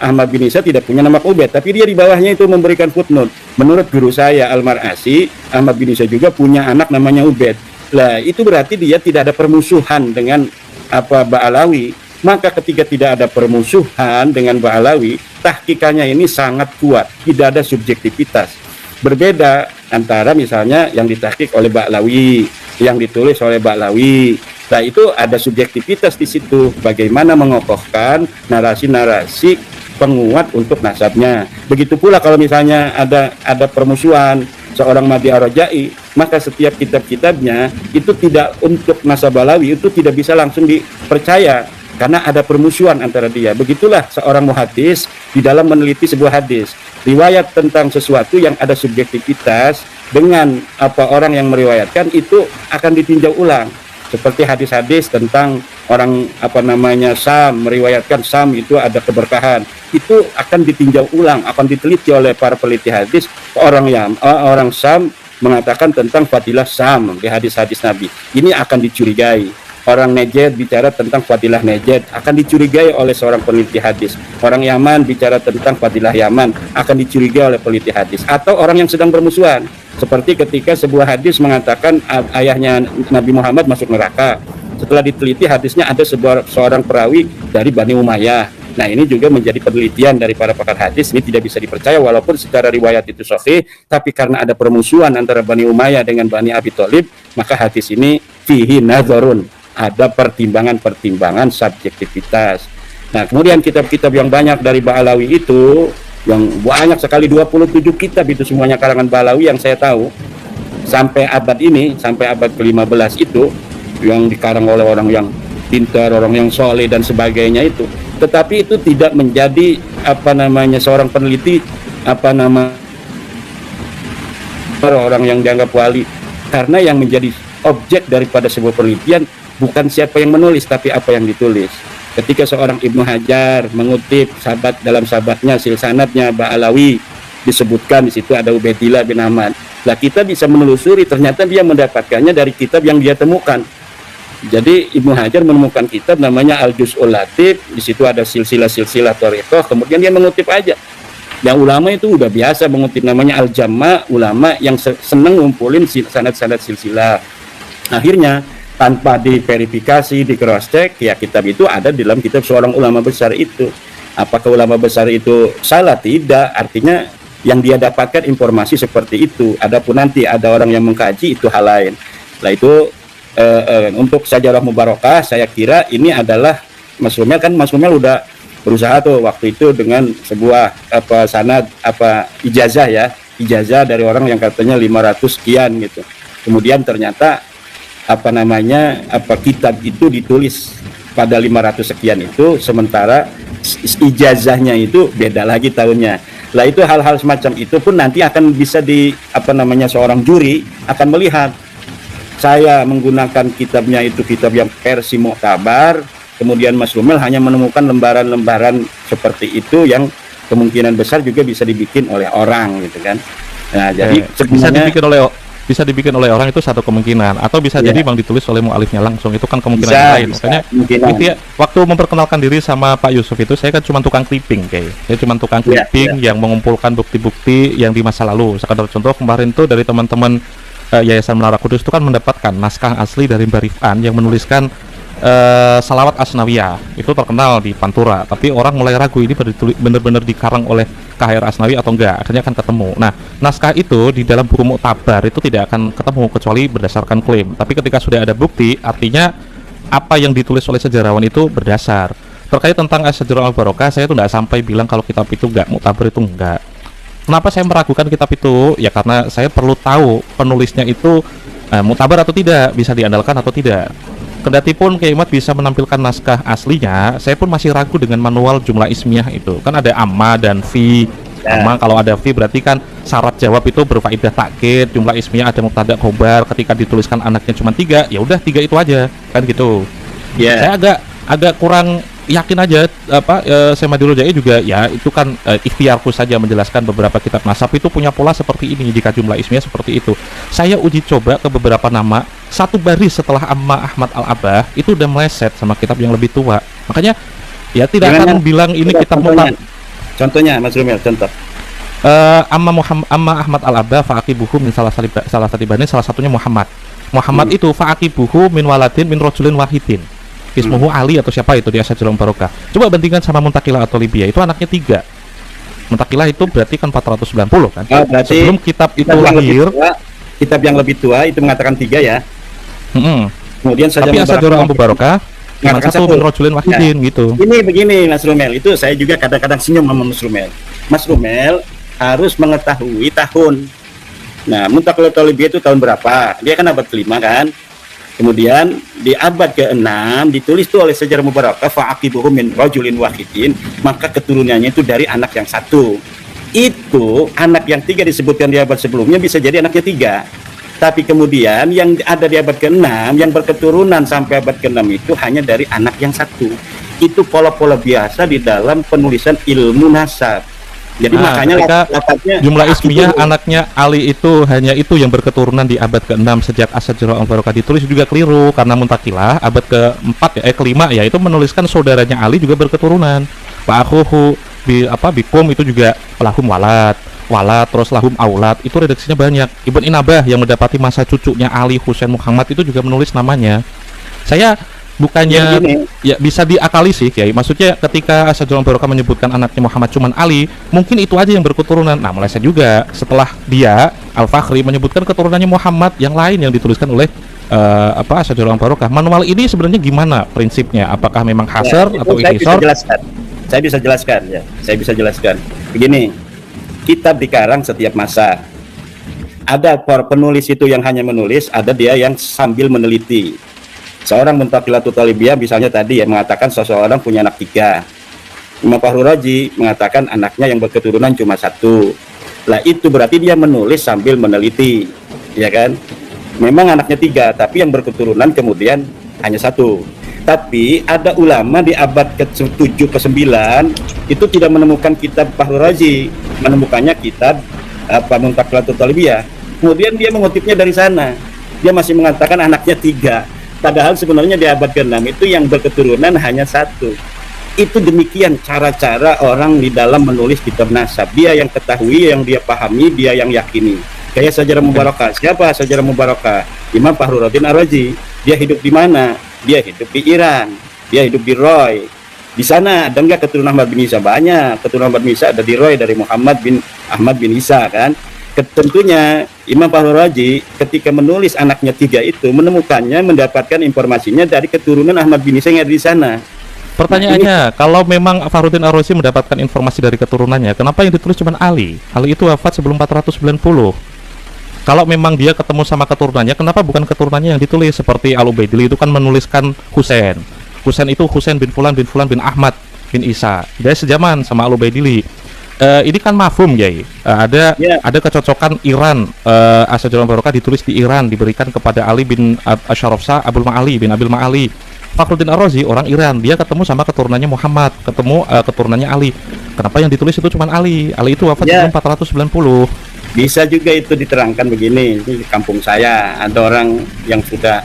Ahmad bin Isa tidak punya nama Ubaid, tapi dia di bawahnya itu memberikan footnote. Menurut guru saya Al-Mar'asi, Ahmad bin Isa juga punya anak namanya Ubaid. Lah itu berarti dia tidak ada permusuhan dengan Ba'alawi. Maka ketika tidak ada permusuhan dengan Ba'alawi, tahqiqannya ini sangat kuat, tidak ada subjektivitas. Berbeda antara misalnya yang ditahqiq oleh Ba'alawi, yang ditulis oleh Ba'alawi. Nah itu ada subjektivitas di situ, bagaimana mengokohkan narasi-narasi penguat untuk nasabnya. Begitu pula kalau misalnya ada permusuhan seorang Mahdi Ar-Rajai, maka setiap kitab-kitabnya itu tidak untuk nasab Ba'alawi itu tidak bisa langsung dipercaya karena ada permusuhan antara dia. Begitulah seorang muhadis di dalam meneliti sebuah hadis, riwayat tentang sesuatu yang ada subjektivitas dengan orang yang meriwayatkan itu akan ditinjau ulang. Seperti hadis-hadis tentang orang Sam meriwayatkan Sam itu ada keberkahan, itu akan ditinjau ulang, akan diteliti oleh para peneliti hadis. Orang Sam mengatakan tentang fadilah Sam di hadis-hadis Nabi, ini akan dicurigai. Orang Najd bicara tentang fadilah Najd, akan dicurigai oleh seorang peneliti hadis. Orang Yaman bicara tentang fadilah Yaman, akan dicurigai oleh peneliti hadis. Atau orang yang sedang bermusuhan, seperti ketika sebuah hadis mengatakan ayahnya Nabi Muhammad masuk neraka. Setelah diteliti hadisnya ada seorang perawi dari Bani Umayyah. Nah ini juga menjadi penelitian dari para pakar hadis, ini tidak bisa dipercaya walaupun secara riwayat itu sahih, tapi karena ada permusuhan antara Bani Umayyah dengan Bani Abi Thalib, maka hadis ini fihi nazarun, ada pertimbangan-pertimbangan subjektivitas. Nah kemudian kitab-kitab yang banyak dari Ba'alawi itu, yang banyak sekali 27 kitab itu semuanya karangan Ba'alawi yang saya tahu, sampai abad ini, sampai abad ke-15 itu, yang dikarang oleh orang yang pintar, orang yang soleh dan sebagainya itu. Tetapi itu tidak menjadi seorang peneliti orang yang dianggap wali, karena yang menjadi objek daripada sebuah penelitian bukan siapa yang menulis, tapi apa yang ditulis. Ketika seorang Ibnu Hajar mengutip sahabat dalam sahabatnya silsanatnya Ba'alawi, disebutkan di situ ada Ubaidillah bin Ahmad. Lah kita bisa menelusuri, ternyata dia mendapatkannya dari kitab yang dia temukan. Jadi Ibnu Hajar menemukan kitab namanya Al-Juz'ul Latif, di situ ada silsilah thariqah, kemudian dia mengutip aja. Yang ulama itu udah biasa mengutip, namanya Al-Jamma, ulama yang seneng ngumpulin sanad-sanad silsilah. Akhirnya tanpa diverifikasi, di cross check, ya kitab itu ada di dalam kitab seorang ulama besar itu. Apakah ulama besar itu salah? Tidak, artinya yang dia dapatkan informasi seperti itu. Adapun nanti ada orang yang mengkaji, itu hal lain. Nah itu untuk Syajarah Mubarakah, saya kira ini adalah Mas Rumel, kan Mas Rumel udah berusaha tuh waktu itu dengan sebuah sanad ijazah dari orang yang katanya 500 sekian gitu. Kemudian ternyata kitab itu ditulis pada 500 sekian itu, sementara ijazahnya itu beda lagi tahunnya. Lah itu hal-hal semacam itu pun nanti akan bisa seorang juri akan melihat, saya menggunakan kitabnya itu kitab yang versi muktabar, kemudian Mas Rumel hanya menemukan lembaran-lembaran seperti itu yang kemungkinan besar juga bisa dibikin oleh orang gitu kan. Nah jadi sebenarnya bisa dibikin oleh orang itu satu kemungkinan, atau bisa jadi memang ditulis oleh mu'alifnya langsung, itu kan kemungkinan bisa, yang lain. Makanya gitu ya, waktu memperkenalkan diri sama Pak Yusuf itu saya kan cuma tukang clipping, saya cuma tukang clipping yang mengumpulkan bukti-bukti yang di masa lalu. Sekadar contoh, kemarin tuh dari teman-teman Yayasan Menara Kudus itu kan mendapatkan naskah asli dari Mbah Rif'an yang menuliskan Salawat Asnawiyah, itu terkenal di Pantura, tapi orang mulai ragu ini benar-benar dikarang oleh KHR Asnawi atau enggak. Akhirnya akan ketemu. Nah, naskah itu di dalam buku muktabar itu tidak akan ketemu kecuali berdasarkan klaim. Tapi ketika sudah ada bukti, artinya apa yang ditulis oleh sejarawan itu berdasar. Terkait tentang Syajarah Al-Barokah, saya tuh enggak sampai bilang kalau kitab itu enggak muktabar, itu enggak. Kenapa saya meragukan kitab itu? Ya karena saya perlu tahu penulisnya itu muktabar atau tidak, bisa diandalkan atau tidak. Kendati pun Kiai Imad bisa menampilkan naskah aslinya, saya pun masih ragu dengan manual jumlah ismiyah itu. Kan ada amma dan fi. Amma kalau ada fi berarti kan syarat jawab itu berfaedah takkid, jumlah ismiyah ada mubtada khobar, ketika dituliskan anaknya cuma 3, ya udah 3 itu aja, kan gitu. Saya agak kurang yakin aja Syekh Madilul Jai juga ya itu kan ikhtiarku saja menjelaskan beberapa kitab nasab itu punya pola seperti ini, jika jumlah ismiyah seperti itu. Saya uji coba ke beberapa nama, satu baris setelah Amma Ahmad Al-Abah itu udah meleset sama kitab yang lebih tua. Makanya ya tidak akan bilang ini kitab mutlak. Contohnya Mas Rumel, contoh. Amma Ahmad Al-Abah fa'aqibuhu min salah satibani, salah satunya Muhammad. Muhammad itu fa'aqibuhu min waladin min rajulin wahidin. Ismuhu Ali atau siapa itu di Asyajul Barokah. Coba bandingkan sama Muntakilah atau Libya, itu anaknya 3. Muntakilah itu berarti kan 490 kan. Berarti sebelum kitab itu lahir, kitab yang lebih tua itu mengatakan 3 ya. Kemudian tapi Asyajul Barokah mengatakan 1 min rajulin wahidin gitu. Ini begini Mas Rumel, itu saya juga kadang-kadang senyum sama Mas Rumel. Mas Rumel harus mengetahui tahun. Nah, Muntakilah atau Libya itu tahun berapa? Dia kan abad ke-5 kan. Kemudian di abad ke-6 ditulis tuh oleh Sejarah Mubarakah fa'aqibuhu min rajulin wahidin, maka keturunannya itu dari anak yang 1. Itu anak yang 3 disebutkan di abad sebelumnya bisa jadi anaknya 3. Tapi kemudian yang ada di abad ke-6 yang berketurunan sampai abad ke-6 itu hanya dari anak yang 1. Itu pola-pola biasa di dalam penulisan ilmu nasab. Jadi makanya jumlah ismiyah anaknya Ali itu hanya itu yang berketurunan di abad ke-6 sejak Asyajul Barokah ditulis juga keliru, karena Muntakilah abad ke-4 ke-5 ya itu menuliskan saudaranya Ali juga berketurunan. Pak Akhuhu bikum itu juga lahum walad terus lahum aulad, itu redaksinya banyak. Ibn Inabah yang mendapati masa cucunya Ali Husain Muhammad itu juga menulis namanya. Saya bukannya ya bisa diakali sih Kiai, maksudnya ketika Asyajul Barokah menyebutkan anaknya Muhammad cuman Ali, mungkin itu aja yang berketurunan. Nah meleset juga setelah dia Al-Fakhri menyebutkan keturunannya Muhammad yang lain yang dituliskan oleh Asyajul Barokah. Manual ini sebenarnya gimana prinsipnya? Apakah memang hasar atau ikhtisar? Saya bisa jelaskan. Begini, kitab dikarang setiap masa. Ada penulis itu yang hanya menulis, ada dia yang sambil meneliti. Seorang Muntakilah Talibiyah misalnya tadi ya mengatakan seseorang punya anak 3. Imam Fahru Raji mengatakan anaknya yang berketurunan cuma 1. Lah itu berarti dia menulis sambil meneliti, ya kan? Memang anaknya 3, tapi yang berketurunan kemudian hanya 1. Tapi ada ulama di abad ke-7 ke-9 itu tidak menemukan kitab Fahru Raji, menemukannya kitab Muntakilah Talibiyah. Kemudian dia mengutipnya dari sana. Dia masih mengatakan anaknya 3. Padahal sebenarnya di abad ke-6 itu yang berketurunan hanya 1. Itu demikian cara-cara orang di dalam menulis kitab nasab. Dia yang ketahui, yang dia pahami, dia yang yakini. Kayak Sejarah Mubarakah. Siapa Sejarah Mubarakah? Imam Fakhruddin Ar-Razi. Dia hidup di mana? Dia hidup di Iran. Dia hidup di Roy. Di sana ada enggak keturunan Ahmad bin Isa? Banyak. Keturunan Ahmad bin Isa ada di Roy dari Muhammad bin Ahmad bin Isa kan. Tentunya Imam Fahru Raji ketika menulis anaknya 3 itu menemukannya, mendapatkan informasinya dari keturunan Ahmad bin Isa yang ada di sana. Pertanyaannya, kalau memang Fakhruddin Ar-Razi mendapatkan informasi dari keturunannya, kenapa yang ditulis cuma Ali? Ali itu wafat sebelum 490. Kalau memang dia ketemu sama keturunannya, kenapa bukan keturunannya yang ditulis? Seperti Al-Ubaidili itu kan menuliskan Husain. Husain itu Husain bin Fulan bin Ahmad bin Isa. Dia sejaman sama Al-Ubaidili. Ini kan mafhum ya, ada kecocokan Iran. Asyajul Barokah ditulis di Iran, diberikan kepada Ali bin Asharofsa Abul Ma'ali bin Abil Ma'ali. Fakhruddin Ar-Razi orang Iran, dia ketemu sama keturunannya Muhammad, ketemu keturunannya Ali. Kenapa yang ditulis itu cuma Ali? Ali itu wafat tahun 490. Bisa juga itu diterangkan begini, di kampung saya ada orang yang sudah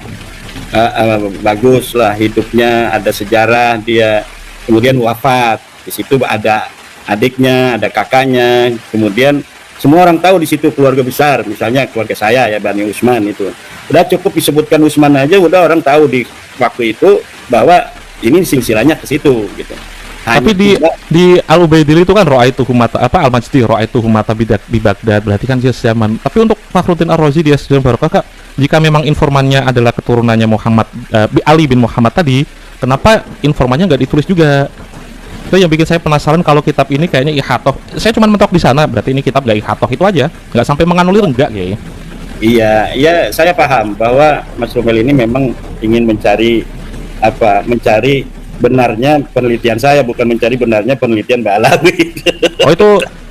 bagus lah hidupnya, ada sejarah, dia kemudian wafat. Di situ ada adiknya, ada kakaknya, kemudian semua orang tahu di situ keluarga besar, misalnya keluarga saya ya Bani Usman itu. Udah cukup disebutkan Usman aja, udah orang tahu di waktu itu bahwa ini silsilahnya ke situ gitu. Tapi di Al-Ubaidili itu kan Ra'aitu Humata Al-Majdi Ra'aitu Humata di Baghdad, berarti kan dia zaman. Tapi untuk Fakhruddin Ar-Razi dia Asyajul Barokah, jika memang informannya adalah keturunannya Muhammad Ali bin Muhammad tadi, kenapa informannya nggak ditulis juga? Itu yang bikin saya penasaran. Kalau kitab ini kayaknya ihatoh, saya cuma mentok di sana, berarti ini kitab nggak ihatoh itu aja, nggak sampai menganulir enggak ya? Iya, saya paham bahwa Mas Rumel ini memang ingin mencari benarnya penelitian saya, bukan mencari benarnya penelitian Mbak Alawi.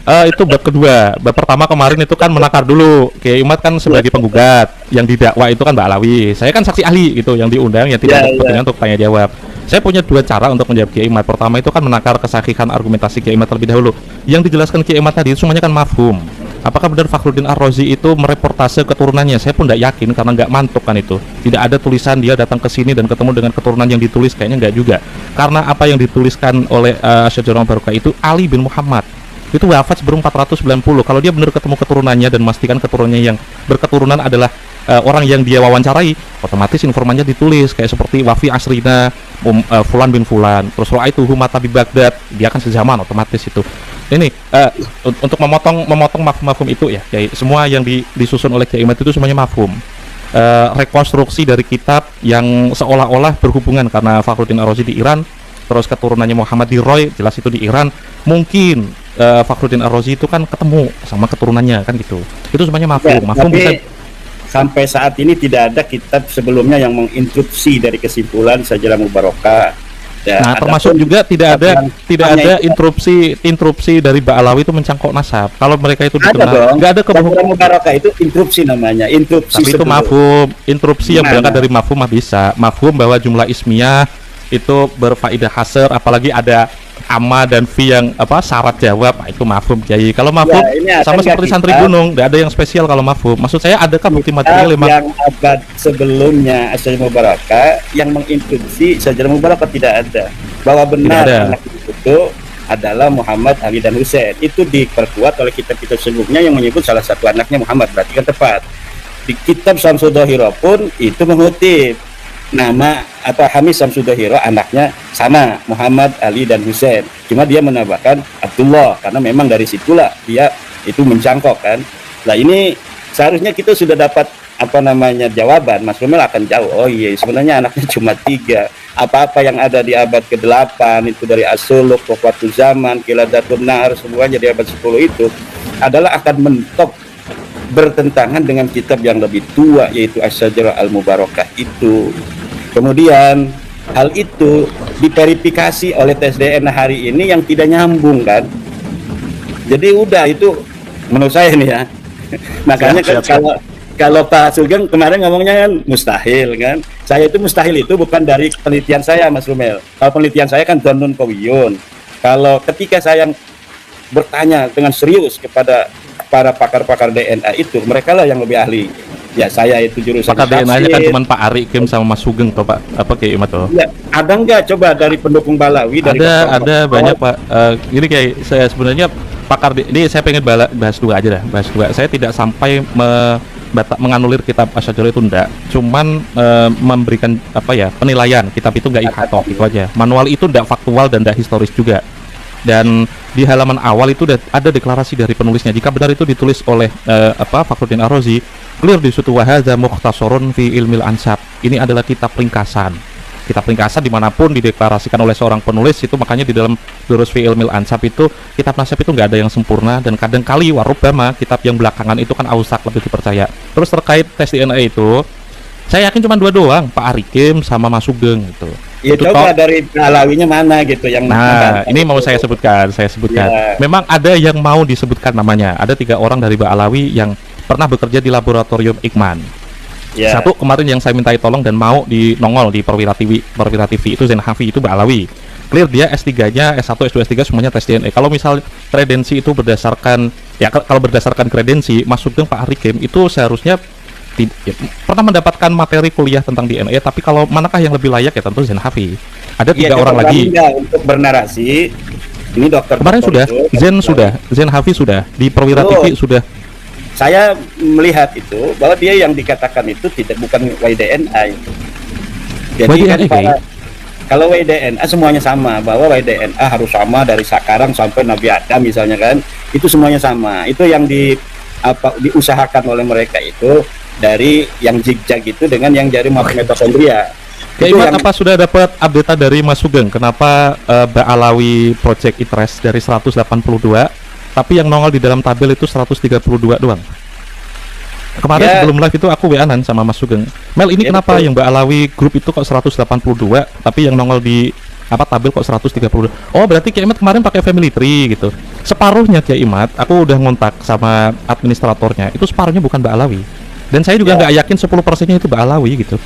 Oh itu bab kedua. Bab pertama kemarin itu kan menakar dulu. Kiai Umat kan sebagai penggugat, yang didakwa itu kan Mbak Alawi. Saya kan saksi ahli gitu, yang diundang, yang tidak ada kepentingan untuk tanya jawab. Saya punya dua cara untuk menjawab Kiai Imad. Pertama itu kan menakar kesahihan argumentasi Kiai Imad terlebih dahulu. Yang dijelaskan Kiai Imad tadi itu semuanya kan mafhum. Apakah benar Fakhruddin Ar-Razi itu mereportase keturunannya? Saya pun tidak yakin karena nggak mantuk kan itu. Tidak ada tulisan dia datang ke sini dan ketemu dengan keturunan yang ditulis, kayaknya nggak juga. Karena apa yang dituliskan oleh Asy-Syajarah Barokah itu Ali bin Muhammad. Itu wafat sebelum 490. Kalau dia benar ketemu keturunannya dan memastikan keturunannya yang berketurunan adalah orang yang dia wawancarai, otomatis informannya ditulis kayak seperti Wafi Asrina Fulan bin Fulan, terus Ra'aituhu mata bi Baghdad, dia akan sezaman, otomatis itu. Ini untuk memotong mafhum itu ya, Kiai, semua yang disusun oleh Kiai Imad itu semuanya mafhum. Rekonstruksi dari kitab yang seolah-olah berhubungan karena Fakhruddin Ar-Razi di Iran, terus keturunannya Muhammad di Roy, jelas itu di Iran. Mungkin Fakhruddin Ar-Razi itu kan ketemu sama keturunannya kan gitu. Itu semuanya mafhum. Ya, Mafhum bisa. Sampai saat ini tidak ada kitab sebelumnya yang menginstruksi dari kesimpulan Syajarah Mubarakah. Ya, Nah, termasuk juga tidak ada interupsi dari Ba'alawi itu mencangkok nasab. Kalau mereka itu dikenal, nggak ada Syajarah Mubarakah itu interupsi namanya, interupsi. Tapi itu mafhum, interupsi yang berangkat dari mafhum mah bisa. Mafhum bahwa jumlah ismiyah itu berfaedah hasr, apalagi ada amma dan fi yang syarat jawab, itu mafhum, Kiai. Kalau mafhum sama seperti santri gunung, tidak ada yang spesial kalau mafhum. Maksud saya, adakah bukti material yang abad sebelumnya Syajarah Mubarakah yang menginstruksi Syajarah Mubarakah? Tidak ada. Bahwa benar anak itu adalah Muhammad, Ali dan Husain. Itu diperkuat oleh kitab-kitab sebelumnya yang menyebut salah satu anaknya Muhammad, berarti kan tepat. Di kitab Syamsul Dhahirah pun itu mengutip nama Hamis Syamsul Dhahirah, anaknya sama Muhammad, Ali dan Husain. Cuma dia menambahkan Abdullah karena memang dari situlah dia itu mencangkok kan. Nah, ini seharusnya kita sudah dapat jawaban. Mas Romel akan jauh. Oh iya, sebenarnya anaknya cuma 3. Apa-apa yang ada di abad ke-8 itu dari As-Suluk, Waqfatul Zaman, Qiladatun Nahar, semuanya di abad 10 itu adalah akan mentok bertentangan dengan kitab yang lebih tua, yaitu Asy-Syajarah Al-Mubarakah itu. Kemudian hal itu diverifikasi oleh tes DNA hari ini yang tidak nyambung kan. Jadi udah itu menurut saya nih ya. Makanya kalau Pak Sugeng kemarin ngomongnya kan mustahil kan. Saya itu mustahil itu bukan dari penelitian saya, Mas Rumel. Kalau penelitian saya kan Donun Kawiyun. Kalau ketika saya bertanya dengan serius kepada para pakar-pakar DNA itu, mereka lah yang lebih ahli. Ya, saya itu jurusan pakar DNA-nya kan cuma Pak Ari Kim sama Mas Sugeng toh, Pak. Kiai Imad toh? Ya, ada nggak coba dari pendukung Balawi? Ada banyak, Pak. Ini kayak saya sebenarnya pakar ini saya pengen bahas dua aja dah, bahas dua. Saya tidak sampai menganulir kitab Asy-Syajarah itu enggak, cuman memberikan penilaian. Kitab itu enggak ikhatoh, itu aja. Manual itu enggak faktual dan enggak historis juga. Dan di halaman awal itu ada deklarasi dari penulisnya. Jika benar itu ditulis oleh Fakhruddin Ar-Razi, clear di situ, wa hadza mukhtasarun fi ilmil ansab. Ini adalah kitab ringkasan. Kitab ringkasan dimanapun dideklarasikan oleh seorang penulis itu, makanya di dalam Durus fi ilmil ansab itu kitab nasab itu nggak ada yang sempurna, dan kadang kali warubama kitab yang belakangan itu kan ausak, lebih dipercaya. Terus terkait tes DNA itu, saya yakin cuma 2 doang, Pak Arikim sama Mas Sugeng gitu. Ya, itu coba dari Balawinya mana gitu yang. Nah, ini mau saya sebutkan. Ya. Memang ada yang mau disebutkan namanya. Ada 3 orang dari Balawi yang pernah bekerja di laboratorium Iqman. Ya. Satu kemarin yang saya mintai tolong dan mau nongol di Perwira TV itu Zain Hafi, itu Balawi. Clear dia S3-nya, S1, S2, S3 semuanya tes DNA. Kalau misal kredensi itu berdasarkan kalau berdasarkan kredensi, Mas Sugeng, Pak Arikim itu seharusnya pernah mendapatkan materi kuliah tentang DNA, tapi kalau manakah yang lebih layak ya tentu Zain Hafi. Ada 3 orang lagi untuk bernarasi. Ini dokter kemarin sudah Zain Hafi sudah di Perwira TV sudah. Saya melihat itu bahwa dia yang dikatakan itu bukan YDNA itu. Jadi YDNA, kalau YDNA semuanya sama, bahwa YDNA harus sama dari sekarang sampai Nabi Adam misalnya kan, itu semuanya sama. Itu yang diusahakan oleh mereka itu dari yang zigzag itu dengan yang dari mitokondria. Apa sudah dapat update dari Mas Sugeng? Kenapa Ba'alawi Project Interest dari 182, tapi yang nongol di dalam tabel itu 132 doang? Kemarin sebelum live itu aku WA-an sama Mas Sugeng. Mel, ini kenapa yang Ba'alawi grup itu kok 182, tapi yang nongol di tabel kok 132? Oh, berarti Kiai Imad kemarin pakai family tree gitu. Separuhnya Kiai Imad, aku udah ngontak sama administratornya, itu separuhnya bukan Ba'alawi. Dan saya juga nggak yakin 10%-nya itu Ba'alawi gitu.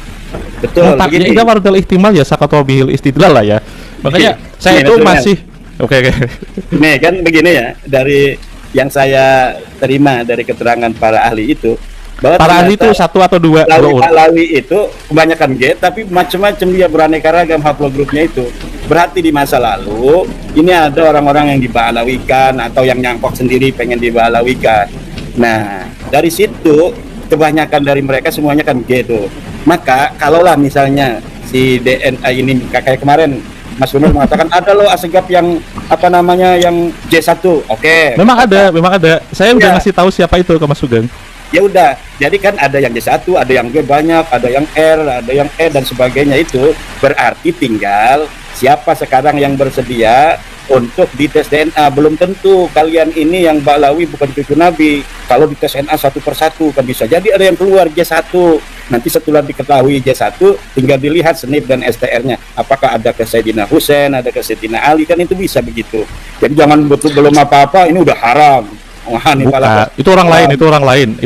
Betul. Ya itu warudal ihtimal ya sakatwa bihil istidlal lah ya. Makanya saya itu masih oke. Nih kan begini ya, dari yang saya terima dari keterangan para ahli itu, bahwa para ahli itu satu atau dua Ba'alawi itu kebanyakan G, tapi macam-macam dia beraneka ragam haplogrupnya itu. Berarti di masa lalu ini ada orang-orang yang diba'alawikan atau yang nyangkok sendiri pengen diba'alawikan. Nah, dari situ kebanyakan dari mereka semuanya kan G tuh. Maka kalaulah misalnya si DNA ini kayak kemarin Mas Gunur mengatakan ada loh Asegaf yang apa namanya yang J1. Oke. Memang ada. Saya udah ngasih tahu siapa itu ke Mas Sugeng. Ya udah. Jadi kan ada yang J1, ada yang G banyak, ada yang R, ada yang E dan sebagainya itu. Berarti tinggal siapa sekarang yang bersedia untuk dites DNA. Belum tentu kalian ini yang Ba'alawi bukan cucu Nabi. Kalau dites DNA satu persatu kan bisa jadi ada yang keluar J1. Nanti setelah diketahui J1 tinggal dilihat SNP dan STR-nya. Apakah ada ke Sayyidina Husain, ada ke Sayyidina Ali, kan itu bisa begitu. Jadi jangan betul belum apa-apa ini udah haram. Wah, bukan, itu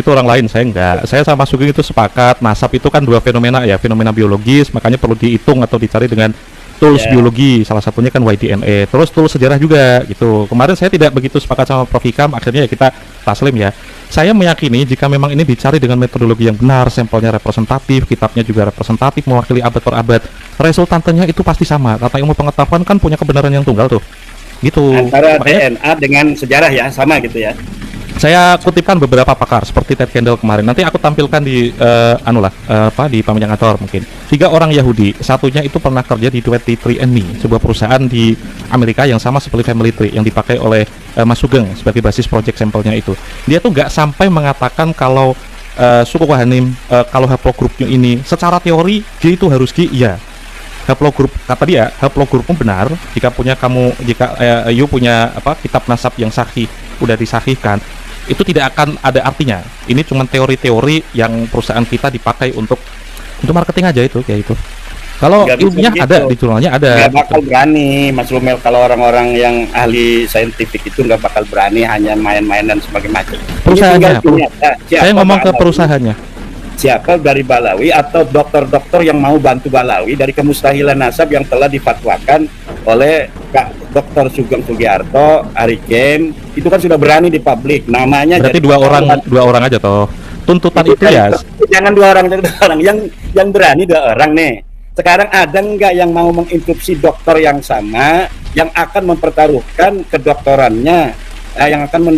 orang lain, saya enggak. Saya sama Sugeng itu sepakat, nasab itu kan dua fenomena ya, fenomena biologis, makanya perlu dihitung atau dicari dengan tools biologi, salah satunya kan YDNA, terus tools sejarah juga gitu. Kemarin saya tidak begitu sepakat sama Prof. Hikam, akhirnya ya kita taslim ya. Saya meyakini jika memang ini dicari dengan metodologi yang benar, sampelnya representatif, kitabnya juga representatif, mewakili abad per abad, resultannya itu pasti sama. Kata ilmu pengetahuan kan punya kebenaran yang tunggal tuh. Gitu. Antara DNA dengan sejarah ya, sama gitu ya. Saya kutipkan beberapa pakar seperti Ted Kendall kemarin. Nanti aku tampilkan di di Pamanjang Ator mungkin. 3 orang Yahudi, satunya itu pernah kerja di 23andMe, sebuah perusahaan di Amerika yang sama seperti Family Tree yang dipakai oleh Mas Sugeng sebagai basis project sampelnya itu. Dia tuh nggak sampai mengatakan kalau suku Wahanim kalau haplogrupnya ini secara teori G itu harus G, iya. Haplogrup kata dia, haplogrup pun benar jika you punya kitab nasab yang sahih udah disahihkan, itu tidak akan ada artinya. Ini cuma teori-teori yang perusahaan kita dipakai untuk marketing aja itu kayak itu. Kalau ilmunya ada di jurnalnya ada. Nggak bakal berani Mas Rumel kalau orang-orang yang ahli saintifik itu nggak bakal berani hanya main-main dan sebagainya. Perusahaannya. Saya ngomong ke perusahaannya. Siapa dari Ba'alawi atau dokter-dokter yang mau bantu Ba'alawi dari kemustahilan nasab yang telah difatwakan oleh Kak Dr. Sugeng Sugiarto, Ari Kem, itu kan sudah berani di publik. Namanya berarti dua orang aja toh. Tuntutan itu ya. Jangan dua orang yang berani 2 orang nih. Sekarang ada nggak yang mau menginstruksi dokter yang sama yang akan mempertaruhkan kedokterannya, yang akan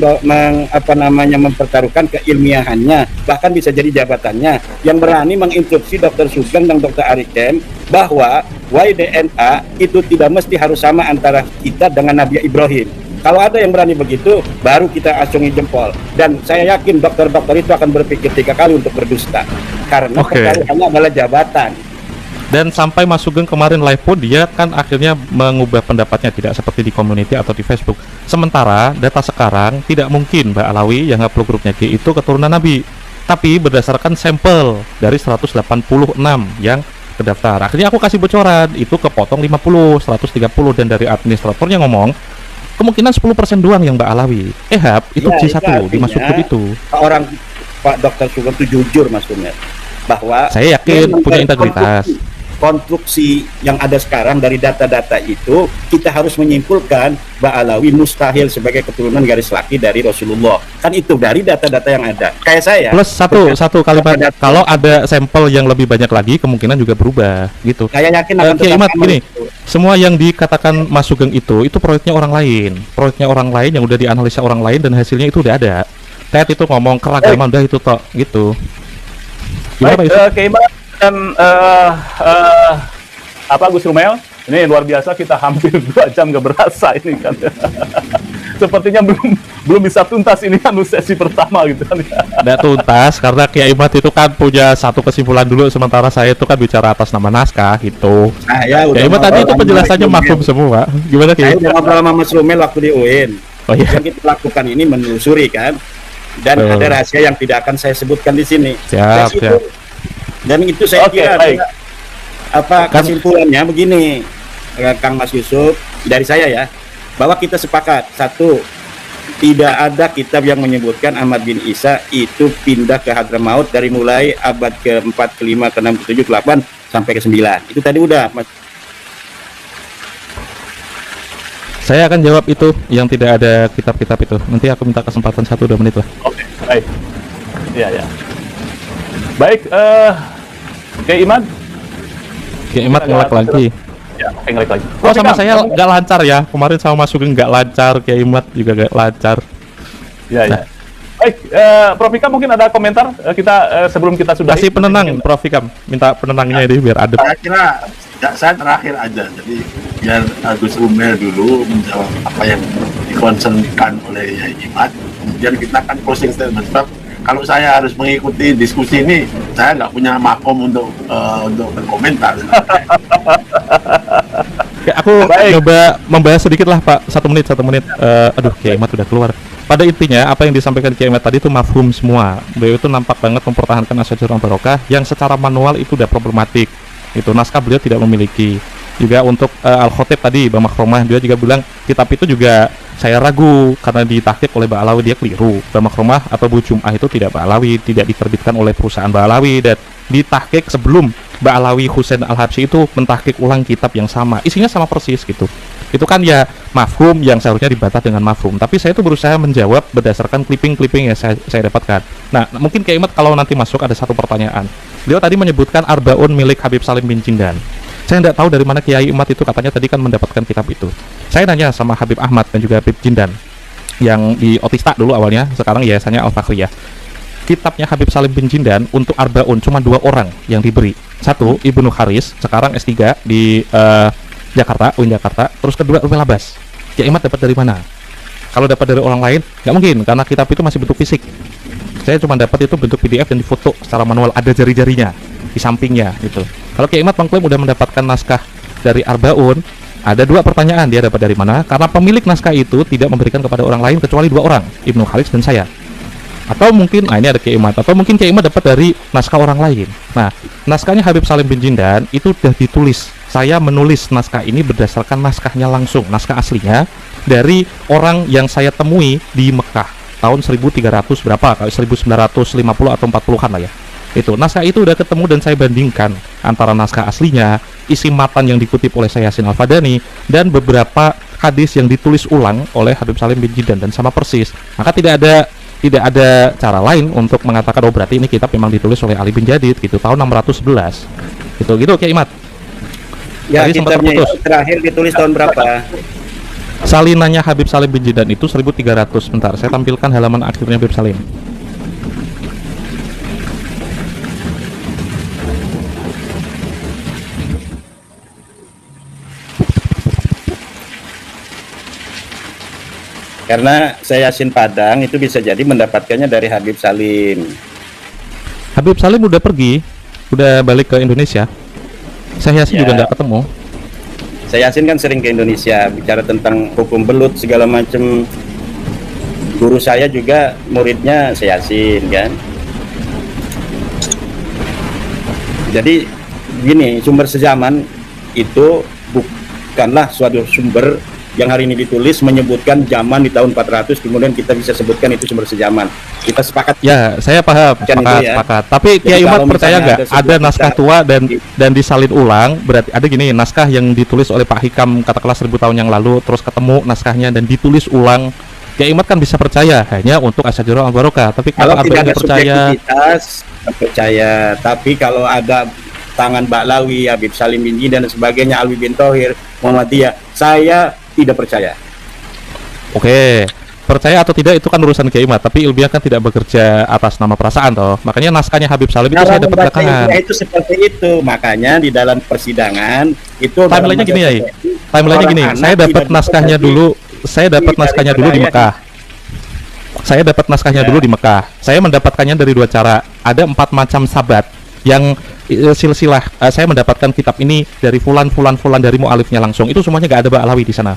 mempertaruhkan keilmiahannya, bahkan bisa jadi jabatannya, yang berani menginstruksi Dr. Sugeng dan Dr. Ari Kem bahwa YDNA itu tidak mesti harus sama antara kita dengan Nabi Ibrahim. Kalau ada yang berani begitu, baru kita acungi jempol. Dan saya yakin dokter-dokter itu akan berpikir 3 kali untuk berdusta, karena pertaruhannya adalah jabatan. Dan sampai Mas Sugeng kemarin live pun dia kan akhirnya mengubah pendapatnya, tidak seperti di community atau di Facebook. Sementara data sekarang tidak mungkin Ba'alawi yang haplogrupnya G itu keturunan Nabi, tapi berdasarkan sampel dari 186 yang terdaftar. Akhirnya aku kasih bocoran, itu kepotong 50, 130, dan dari administratornya ngomong kemungkinan 10% doang yang Ba'alawi. Ehab itu G1 di Mas Sugeng itu. Orang Pak Dr. Sugeng itu jujur Mas Sugeng bahwa saya yakin punya integritas. Konstruksi yang ada sekarang dari data-data itu, kita harus menyimpulkan Ba'alawi mustahil sebagai keturunan garis laki dari Rasulullah. Kan itu dari data-data yang ada. Kayak saya. Plus satu kalimat, kalau ada sampel yang lebih banyak lagi, kemungkinan juga berubah gitu. Saya yakin akan Imat gini, semua yang dikatakan Mas Sugeng itu proyeknya orang lain yang udah dianalisa orang lain dan hasilnya itu udah ada. Ted itu ngomong keragaman udah itu tok gitu. Gimana Pak dan Gus Rumel, ini luar biasa, kita hampir 2 jam gak berasa ini kan. Sepertinya belum bisa tuntas ini kan sesi pertama gitu kan. Tidak tuntas karena Kiai Imat itu kan punya satu kesimpulan dulu, sementara saya itu kan bicara atas nama naskah gitu. Kiai Imat tadi itu penjelasannya maklum semua. Gimana Kiai? Saya udah ngobrol sama Mas Rumel waktu di UIN. Yang kita lakukan ini menelusuri kan. Dan ada rahasia yang tidak akan saya sebutkan di sini. Siap. Dan itu saya kira kesimpulannya begini, Kang Mas Yusuf, dari saya ya, bahwa kita sepakat, 1, tidak ada kitab yang menyebutkan Ahmad bin Isa itu pindah ke Hadramaut dari mulai abad ke-4, ke-5, ke-6, ke-7, ke-8 sampai ke-9. Itu tadi udah, Mas. Saya akan jawab itu yang tidak ada kitab-kitab itu. Nanti aku minta kesempatan 1-2 menit lah. Oke, baik. Iya, ya. Baik, Kiai Imad. Kiai Imad ngelak lagi. Ya, oke, ngelak lagi. Oh, sama Fikam, saya nggak lancar ya. Kemarin sama Mas Sugeng nggak lancar, Kiai Imad juga nggak lancar. Ya, ya. Nah. Baik, Prof. Ikam mungkin ada komentar sebelum kita sudah Kasih penenang, Prof. Ikam. Minta penenangnya ini biar adem. Saya kira saya terakhir aja, jadi biar Gus Umel dulu menjawab apa yang dikonsernkan oleh Yai Imad, kemudian kita akan closing statement. Sebab kalau saya harus mengikuti diskusi ini, saya nggak punya makom untuk berkomentar. Oke, aku coba membahas sedikit lah Pak, 1 menit. Aduh, Kiai Imad udah keluar. Pada intinya apa yang disampaikan Kiai Imad tadi itu mafhum semua. Beliau itu nampak banget mempertahankan Asy'ariyah Barokah yang secara manual itu udah problematik. Itu naskah beliau tidak memiliki. Juga untuk Al-Khatib tadi, Bang Makromah, dia juga bilang kitab itu juga saya ragu karena ditahqiq oleh Ba'alawi, dia keliru. Bang Makromah atau Bu Jum'ah itu tidak Ba'alawi, tidak diterbitkan oleh perusahaan Ba'alawi, dan ditahqiq sebelum Ba'alawi Husain Al-Habsyi itu mentahqiq ulang kitab yang sama, isinya sama persis gitu. Itu kan ya mafhum yang seharusnya dibantah dengan mafhum, tapi saya itu berusaha menjawab berdasarkan clipping-clipping yang saya dapatkan. Nah, mungkin Kiai Imad kalau nanti masuk ada satu pertanyaan. Beliau tadi menyebutkan Arbaun milik Habib Salim bin Jindan. Saya tidak tahu dari mana Kiai Imad itu katanya tadi kan mendapatkan kitab itu. Saya nanya sama Habib Ahmad dan juga Habib Jindan yang di Otista dulu awalnya, sekarang yayasannya Al-Fakhriyah. Kitabnya Habib Salim bin Jindan untuk Arbaun cuma 2 orang yang diberi. Satu, Ibnu Haris, sekarang S3 di Jakarta, UIN Jakarta. Terus kedua, Umel Abbas. Kiai Imad dapat dari mana? Kalau dapat dari orang lain, nggak mungkin, karena kitab itu masih bentuk fisik. Saya cuma dapat itu bentuk PDF dan difoto secara manual, ada jari-jarinya di sampingnya gitu. Kalau Kiai Imad mengklaim udah mendapatkan naskah dari Arbaun, ada 2 pertanyaan, dia dapat dari mana? Karena pemilik naskah itu tidak memberikan kepada orang lain kecuali 2 orang, Ibnu Haris dan saya. Atau mungkin, ini ada Kiai Imad, atau mungkin Kiai Imad dapat dari naskah orang lain. Nah, naskahnya Habib Salim bin Jindan itu udah ditulis. Saya menulis naskah ini berdasarkan naskahnya langsung, naskah aslinya dari orang yang saya temui di Mekah tahun 1300 berapa, kalau 1950 atau 40-an lah ya. Itu naskah itu udah ketemu dan saya bandingkan antara naskah aslinya, isi matan yang dikutip oleh Yasin Al-Fadani, dan beberapa hadis yang ditulis ulang oleh Habib Salim bin Jindan dan sama persis. Maka tidak ada cara lain untuk mengatakan oh berarti ini kitab memang ditulis oleh Ali bin Jadid gitu tahun 611. Gitu Kiai Imad. Ya, Tadi sempat kitabnya terputus. itu terakhir ditulis tahun berapa? Salinannya Habib Salim bin Jindan itu 1300. Bentar, saya tampilkan halaman akhirnya Habib Salim. Karena saya Yasin Padang itu bisa jadi mendapatkannya dari Habib Salim. Habib Salim udah pergi, udah balik ke Indonesia. Saya Yasin Ya. juga nggak ketemu. Saya Yasin kan sering ke Indonesia bicara tentang hukum belut segala macam. Guru saya juga muridnya saya Yasin kan. Jadi gini, sumber sejaman itu bukanlah suatu sumber yang hari ini ditulis menyebutkan zaman di tahun 400, kemudian kita bisa sebutkan itu sumber sejaman. Kita sepakat. Ya, saya paham, Bukan itu ya. sepakat. Tapi Jadi Kiai Imad kalau percaya misalnya nggak ada sebuah ada naskah kitab tua dan disalin ulang? Berarti ada gini, naskah yang ditulis oleh Pak Hikam katakanlah 1000 tahun yang lalu, terus ketemu naskahnya dan ditulis ulang. Kiai Imad kan bisa percaya hanya untuk Asy'ariyah Al-Barokah. Tapi Kalau kalau tidak ada percaya, subjektivitas, percaya. Tapi kalau ada tangan Ba'lawi, Habib Salim bin Jindan dan sebagainya, Alwi bin Thohir, Muhammadiyah, saya tidak percaya. oke, percaya atau tidak itu kan urusan Kiai Imad. Tapi ilmiah kan tidak bekerja atas nama perasaan toh. Makanya naskahnya Habib Salim itu saya dapat belakangan. Itu seperti itu. Makanya di dalam persidangan itu Timelinenya gini ya, timelinenya gini. Saya dapat naskahnya dulu. Saya dapat naskahnya dulu di Mekah. Saya dapat naskahnya dulu di Mekah. Saya mendapatkannya dari 2 cara. Ada 4 macam sabat yang silsilah. Saya mendapatkan kitab ini dari fulan dari mualifnya langsung. Itu semuanya nggak ada Ba'lawi di sana.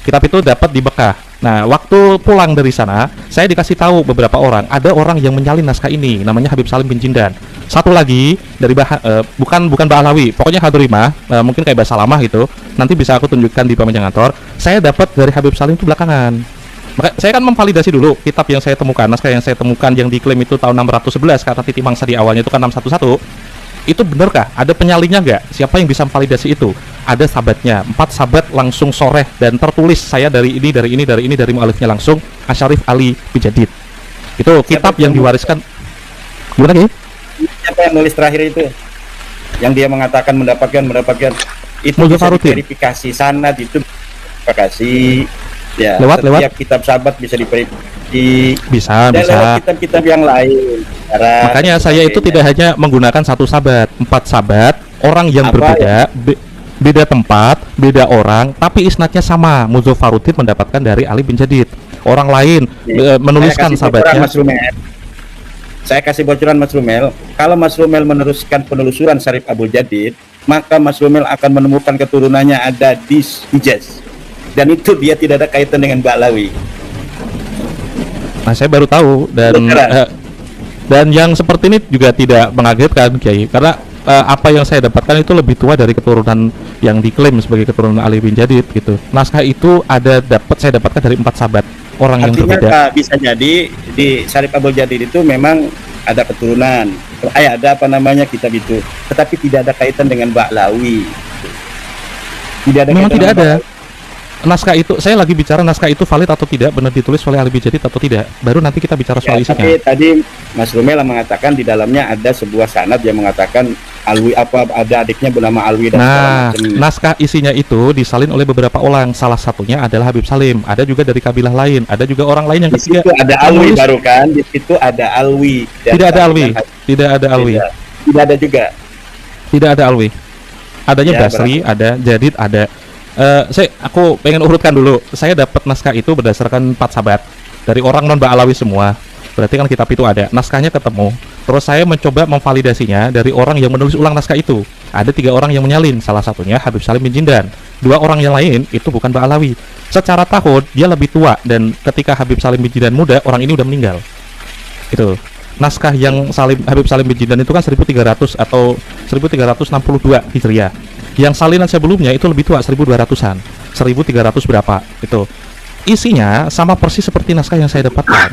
Kitab itu dapat di Mekah. Nah, waktu pulang dari sana, saya dikasih tahu beberapa orang. Ada orang yang menyalin naskah ini, namanya Habib Salim bin Jindan. Satu lagi dari bukan Ba'lawi, pokoknya Hadrimah, mungkin kayak bahasa lama gitu. Nanti bisa aku tunjukkan di pamjang kantor. Saya dapat dari Habib Salim itu belakangan. Maka saya kan memvalidasi dulu kitab yang saya temukan, naskah yang saya temukan yang diklaim itu tahun 611 karena titik mangsa di awalnya itu kan 611. Itu benarkah? Ada penyalinya nggak? Siapa yang bisa memvalidasi itu? Ada sahabatnya, 4 sahabat langsung soreh dan tertulis saya dari mu'alifnya langsung Asyarif Ali Bijadid. Itu kitab yang diwariskan. Gimana Ki? Siapa yang nulis terakhir itu? Yang dia mengatakan mendapatkan itu Mulya bisa Farudin. diverifikasi, sanad itu verifikasi ya, Lewat. setiap kitab sahabat bisa diverifikasi, Bisa, dan bisa. lewat kitab-kitab yang lain. Makanya saya itu tidak hanya menggunakan satu sahabat, 4 sahabat, orang yang Apa berbeda, beda tempat, beda orang, tapi isnadnya sama. Mulya Farudin mendapatkan dari Ali bin Jadid. Orang lain menuliskan sahabatnya. Saya kasih bocoran Mas Rumel, kalau Mas Rumel meneruskan penelusuran Syarif Abdul Jadid, maka Mas Rumel akan menemukan keturunannya ada di Hijaz, dan itu dia tidak ada kaitan dengan Ba'lawi. Nah, saya baru tahu dan yang seperti ini juga tidak mengagetkan Kiai, karena apa yang saya dapatkan itu lebih tua dari keturunan yang diklaim sebagai keturunan Ali bin Jadid gitu. Naskah itu saya dapatkan dari 4 sahabat orang yang Artinya berbeda. bisa jadi di Syarif Abdul Jadid itu memang ada keturunan, ada apa namanya kitab itu, tetapi tidak ada kaitan dengan Ba'lawi. Memang tidak ada. Naskah itu, saya lagi bicara naskah itu valid atau tidak, benar ditulis oleh Ali bin Jadid atau tidak. Baru nanti kita bicara soal isinya. Tapi tadi Mas Rumel mengatakan di dalamnya ada sebuah sanad yang mengatakan Alwi ada adiknya bernama Alwi dan segala Nah, macam. naskah isinya itu disalin oleh beberapa orang. Salah satunya adalah Habib Salim. Ada juga dari kabilah lain. Ada juga orang lain yang Di ketiga. situ ada Alwi menulis- baru kan? Di situ ada Alwi. Dan Tidak ada Alwi. dan- Tidak ada Alwi. Tidak ada juga. Tidak ada Alwi. Adanya Ya, Basri, ada Jadid, ada. Aku pengen urutkan dulu. Saya dapat naskah itu berdasarkan 4 sahabat dari orang non Ba'alawi semua. Berarti kan kitab itu ada. Naskahnya ketemu. Terus saya mencoba memvalidasinya dari orang yang menulis ulang naskah itu. Ada 3 orang yang menyalin. Salah satunya Habib Salim bin Jindan. 2 orang yang lain itu bukan Ba'alawi. Secara tahun dia lebih tua, dan ketika Habib Salim bin Jindan muda, orang ini udah meninggal. Itu. Naskah yang Habib Salim bin Jindan itu kan 1300 atau 1362 Hijriah. Yang salinan sebelumnya itu lebih tua, 1200-an. 1300 berapa itu. Isinya sama persis seperti naskah yang saya dapatkan.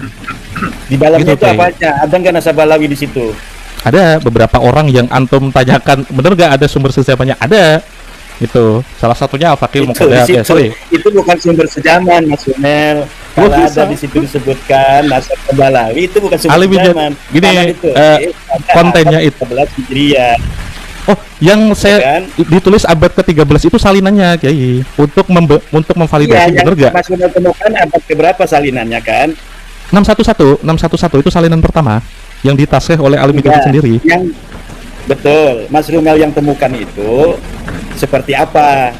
Di dalamnya Gitu, itu Kiai. apa aja? Ada nggak nasabah Ba'lawi di situ? Ada beberapa orang yang antum tanyakan, bener nggak ada sumber sejarahnya? Ada. Itu salah satunya Al-Faqih Muqaddam. Itu bukan sumber sejaman, Mas Rumel. Kalau bisa. ada di situ disebutkan nasabah Ba'lawi, itu bukan sumber Ali bin sejaman. Gini, Karena itu, kontennya abad itu. 11 Hijriah. Oh, yang saya Kan? ditulis abad ke-13 itu salinannya, Kiai. Untuk memvalidasi, Iya, yang bener nggak? Mas Rumel temukan abad keberapa salinannya kan? 611 itu salinan pertama yang ditasih oleh Ali bin Jadid Iya, sendiri. Yang betul, Mas Rumel yang temukan itu seperti apa?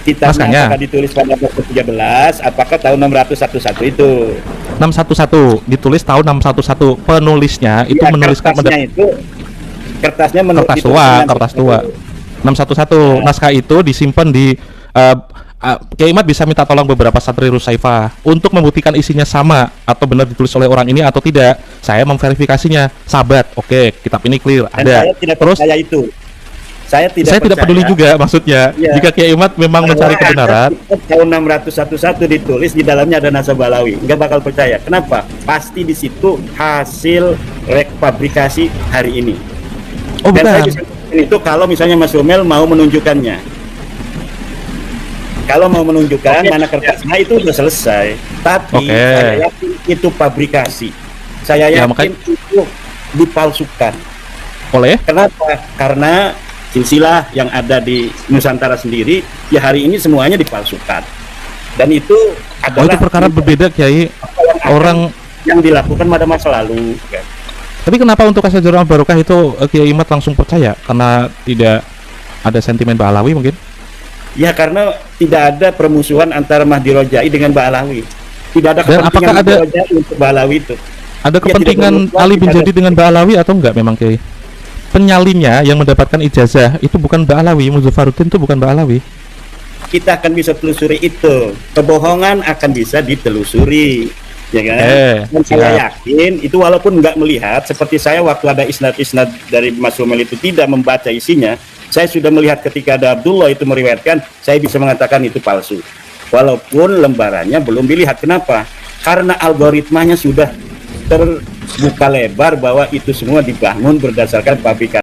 Kitabnya Naskahnya. apakah ditulis pada abad ke-13, apakah tahun 611 itu? 611 ditulis tahun 611. Penulisnya itu Iya, menuliskan kertasnya kertas tua 611. Naskah itu disimpan di Kiai Imad bisa minta tolong beberapa santri Rusaifah untuk membuktikan isinya sama atau benar ditulis oleh orang ini atau tidak. Saya memverifikasinya. Sahabat, oke, kitab ini clear, Dan ada. saya tidak Terus percaya itu. Saya saya tidak percaya. peduli juga, maksudnya Iya. jika Kiai Imad memang mencari Kalau kebenaran. ada tahun 611 ditulis di dalamnya ada nasabah Ba'lawi, nggak bakal percaya. Kenapa? Pasti di situ hasil fabrikasi hari ini. Oh, Dan saya bukan. bisa mengatakan itu kalau misalnya Mas Rumel mau menunjukkannya. Kalau mau menunjukkan mana kertasnya itu udah selesai. Tapi Oke. saya yakin itu fabrikasi. Saya Ya, yakin itu dipalsukan. Oleh Kenapa? Karena silsilah yang ada di Nusantara sendiri ya hari ini semuanya dipalsukan. Dan itu oh, adalah itu perkara berbeda, Kiai. Orang yang dilakukan pada masa lalu. Kan? tapi kenapa untuk Asy'ariyah Al-Barokah itu Kiai Imad langsung percaya? Karena tidak ada sentimen Ba'alawi mungkin? Ya karena tidak ada permusuhan antara Mahdi Rojai dengan Ba'alawi. Tidak ada Dan apakah Mahdi ada- Rojai untuk Ba'alawi itu. Ada tidak kepentingan bermusuhan, Ali bin tidak ada. Jadid dengan Ba'alawi atau enggak memang, Kiai? Penyalinnya yang mendapatkan ijazah itu bukan Ba'alawi, Mulya Farudin itu bukan Ba'alawi. Kita akan bisa telusuri itu. Kebohongan akan bisa ditelusuri. Ya kan? Dan saya siap. yakin itu walaupun nggak melihat, seperti saya waktu ada isnad-isnad dari Mas Rumel itu tidak membaca isinya, saya sudah melihat ketika ada Abdullah itu meriwayatkan, saya bisa mengatakan itu palsu. Walaupun lembarannya belum dilihat. Kenapa? karena algoritmanya sudah terbuka lebar bahwa itu semua dibangun berdasarkan pabrikan